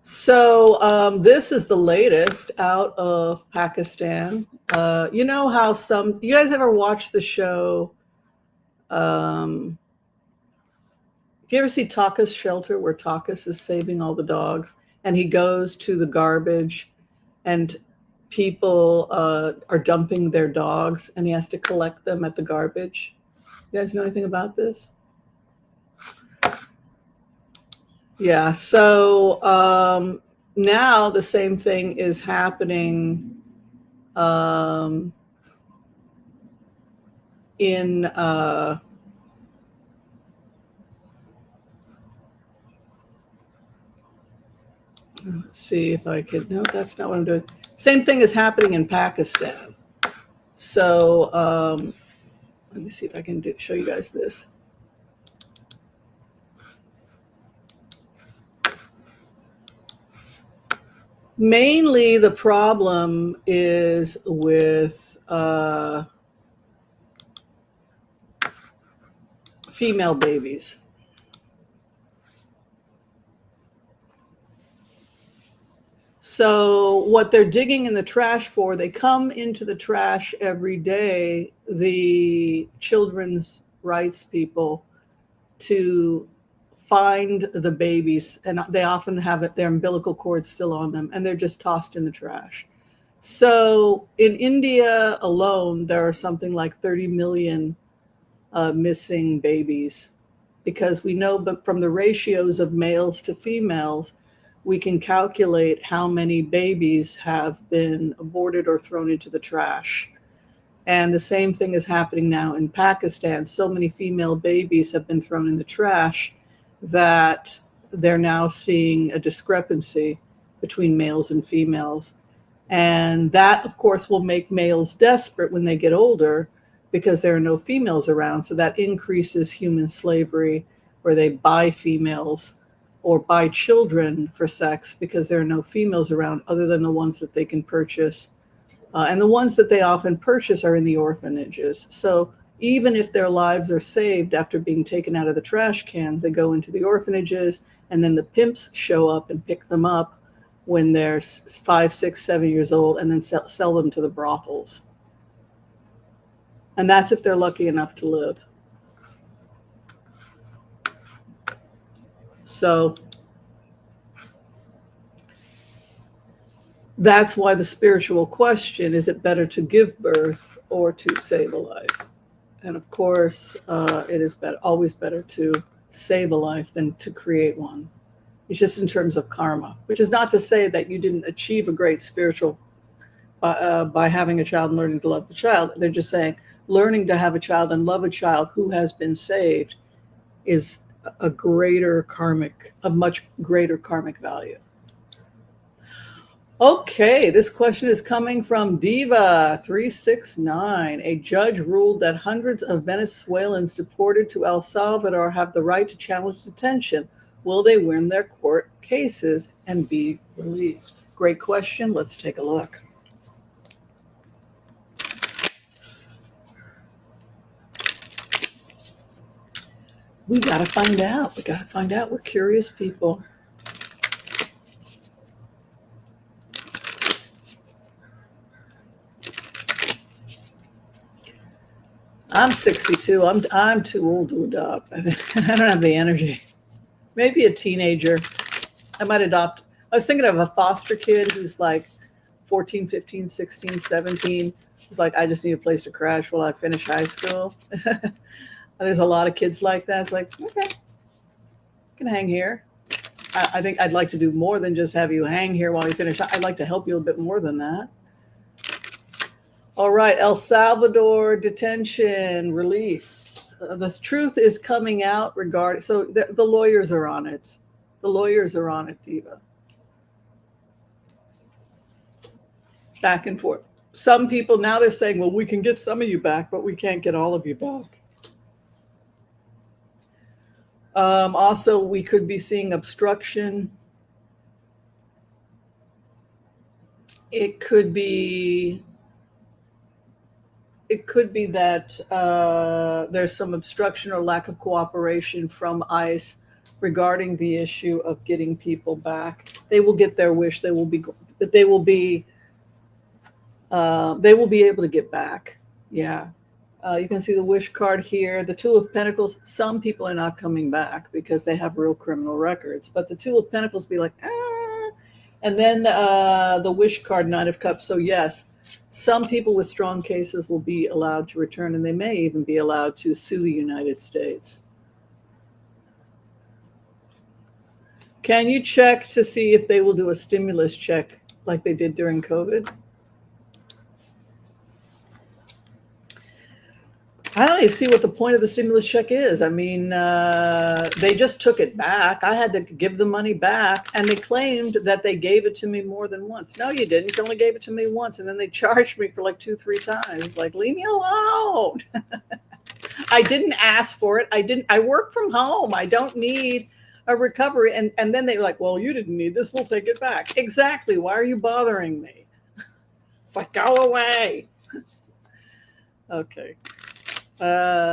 so this is the latest out of Pakistan. You know how you guys ever watch the show? Do you ever see Taka's Shelter, where Takas is saving all the dogs and he goes to the garbage and people are dumping their dogs and he has to collect them at the garbage? You guys know anything about this? Yeah, so now the same thing is happening in Let's see if I could. No, that's not what I'm doing. Same thing is happening in Pakistan. So let me see if I can show you guys this. Mainly the problem is with female babies. So what they're digging in the trash for, they come into the trash every day, the children's rights people, to find the babies, and they often have their umbilical cord still on them, and they're just tossed in the trash. So in India alone, there are something like 30 million missing babies, because we know, but from the ratios of males to females, we can calculate how many babies have been aborted or thrown into the trash. And the same thing is happening now in Pakistan. So many female babies have been thrown in the trash that they're now seeing a discrepancy between males and females. And that, of course, will make males desperate when they get older, because there are no females around. So that increases human slavery, where they buy females or buy children for sex because there are no females around other than the ones that they can purchase. And the ones that they often purchase are in the orphanages. So even if their lives are saved after being taken out of the trash can, they go into the orphanages, and then the pimps show up and pick them up when they're 5, 6, 7 years old, and then sell them to the brothels. And that's if they're lucky enough to live. So that's why the spiritual question, is it better to give birth or to save a life? And of course, it is always better to save a life than to create one. It's just in terms of karma, which is not to say that you didn't achieve a great spiritual by having a child and learning to love the child. They're just saying learning to have a child and love a child who has been saved is a much greater karmic value. Okay, this question is coming from Diva369. A judge ruled that hundreds of Venezuelans deported to El Salvador have the right to challenge detention. Will they win their court cases and be released? Great question. Let's take a look. We got to find out. We're curious people. I'm 62. I'm too old to adopt. I don't have the energy. Maybe a teenager. I might adopt. I was thinking of a foster kid who's like 14, 15, 16, 17. Who's like, I just need a place to crash while I finish high school. There's a lot of kids like that. It's like, okay, you can hang here. I think I'd like to do more than just have you hang here while you finish. I'd like to help you a bit more than that. All right, El Salvador detention release. The truth is coming out regarding, so the lawyers are on it. The lawyers are on it, Diva. Back and forth. Some people now they're saying, well, we can get some of you back, but we can't get all of you back. Also, we could be seeing obstruction. It could be that there's some obstruction or lack of cooperation from ICE regarding the issue of getting people back. They will get their wish. They will be able to get back. Yeah. You can see the wish card here. The Two of Pentacles. Some people are not coming back because they have real criminal records. But the Two of Pentacles be like, ah. And then the wish card, Nine of Cups. So yes, some people with strong cases will be allowed to return, and they may even be allowed to sue the United States. Can you check to see if they will do a stimulus check like they did during COVID? I don't even see what the point of the stimulus check is. I mean, they just took it back. I had to give the money back, and they claimed that they gave it to me more than once. No, you didn't. You only gave it to me once, and then they charged me for like 2-3 times. Like, leave me alone. I didn't ask for it. I work from home. I don't need a recovery. And then they're like, well, you didn't need this. We'll take it back. Exactly. Why are you bothering me? It's like, go away. Okay.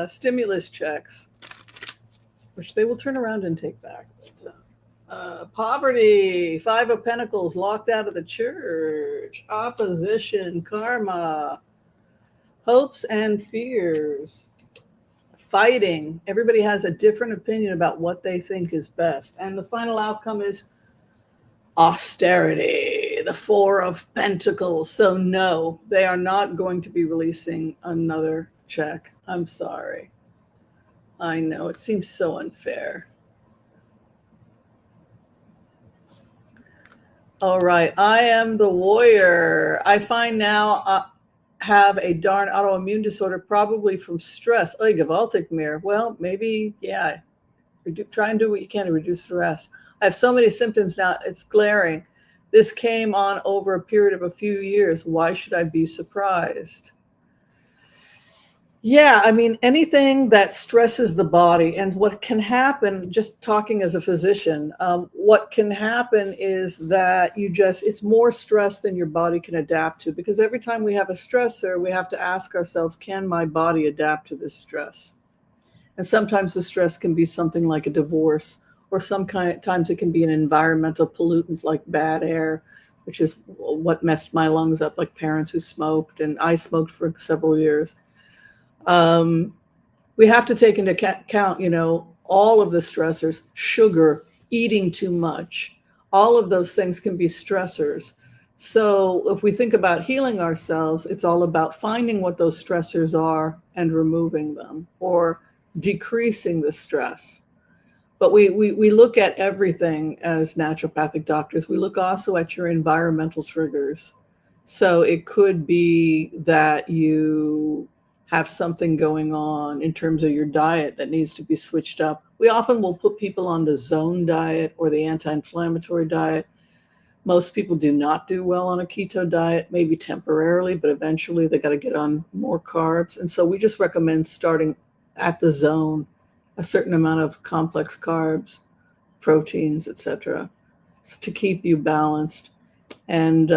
Stimulus checks, which they will turn around and take back. Poverty, 5 of Pentacles, locked out of the church, opposition, karma, hopes and fears, fighting. Everybody has a different opinion about what they think is best. And the final outcome is austerity, the 4 of Pentacles. So no, they are not going to be releasing another check. I'm sorry. I know it seems so unfair. All right, I am the warrior. I find now have a darn autoimmune disorder, probably from stress. Oh, gewaltig mir. Well, maybe, yeah. Try and do what you can to reduce stress. I have so many symptoms now, it's glaring. This came on over a period of a few years. Why should I be surprised? Yeah, I mean, anything that stresses the body, and what can happen, just talking as a physician, what can happen is that it's more stress than your body can adapt to, because every time we have a stressor, we have to ask ourselves, can my body adapt to this stress? And sometimes the stress can be something like a divorce, or sometimes it can be an environmental pollutant like bad air, which is what messed my lungs up, like parents who smoked, and I smoked for several years. We have to take into account, all of the stressors, sugar, eating too much, all of those things can be stressors. So if we think about healing ourselves, it's all about finding what those stressors are and removing them, or decreasing the stress. But we look at everything as naturopathic doctors. We look also at your environmental triggers. So it could be that you have something going on in terms of your diet that needs to be switched up. We often will put people on the zone diet or the anti-inflammatory diet. Most people do not do well on a keto diet, maybe temporarily, but eventually they got to get on more carbs. And so we just recommend starting at the zone, a certain amount of complex carbs, proteins, etc., to keep you balanced. And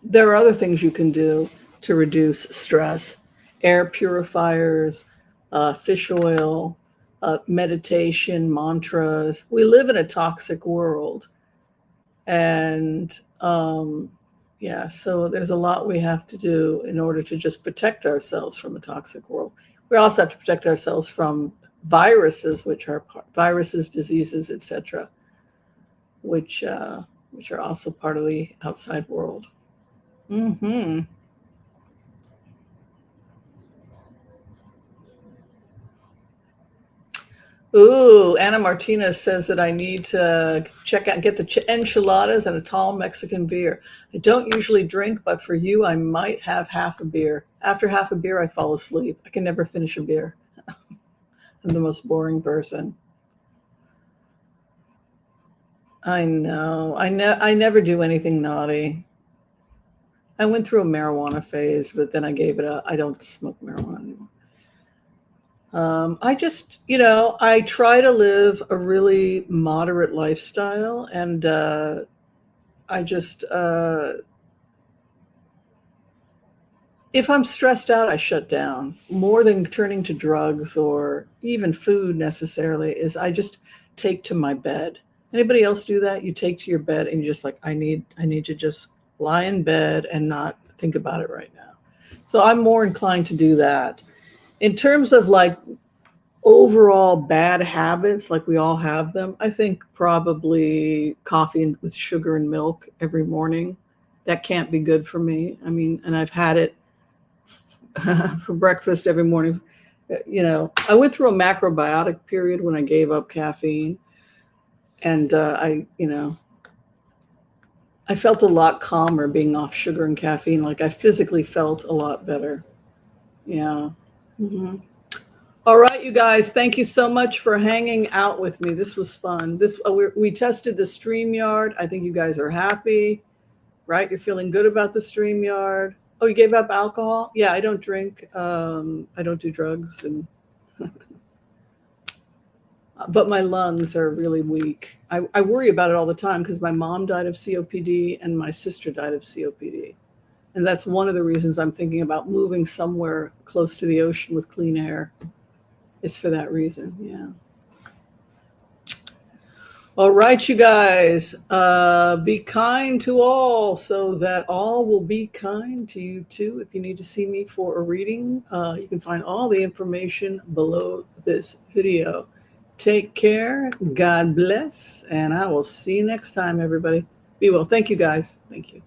there are other things you can do to reduce stress: air purifiers, fish oil, meditation, mantras. We live in a toxic world. And yeah, so there's a lot we have to do in order to just protect ourselves from a toxic world. We also have to protect ourselves from viruses, which are viruses, diseases, etc., which are also part of the outside world. Mm-hmm. Ooh, Anna Martinez says that I need to get the enchiladas and a tall Mexican beer. I don't usually drink, but for you, I might have half a beer. After half a beer, I fall asleep. I can never finish a beer. I'm the most boring person. I know. I never do anything naughty. I went through a marijuana phase, but then I gave it up. I don't smoke marijuana anymore. I just, I try to live a really moderate lifestyle, and I just, if I'm stressed out, I shut down. More than turning to drugs or even food necessarily, is I just take to my bed. Anybody else do that? You take to your bed and you're just like, I need to just lie in bed and not think about it right now. So I'm more inclined to do that. In terms of like overall bad habits, like we all have them, I think probably coffee with sugar and milk every morning. That can't be good for me. I mean, and I've had it for breakfast every morning. I went through a macrobiotic period when I gave up caffeine. And I I felt a lot calmer being off sugar and caffeine. Like I physically felt a lot better. Yeah. Mm-hmm. All right, you guys, thank you so much for hanging out with me. This was fun. We tested the Streamyard. I think you guys are happy, right? You're feeling good about the Streamyard. Oh, you gave up alcohol? Yeah, I don't drink. I don't do drugs, and but my lungs are really weak. I worry about it all the time because my mom died of COPD and my sister died of COPD. And that's one of the reasons I'm thinking about moving somewhere close to the ocean with clean air. It's for that reason, yeah. All right, you guys, be kind to all so that all will be kind to you too. If you need to see me for a reading, you can find all the information below this video. Take care, God bless, and I will see you next time, everybody. Be well. Thank you, guys. Thank you.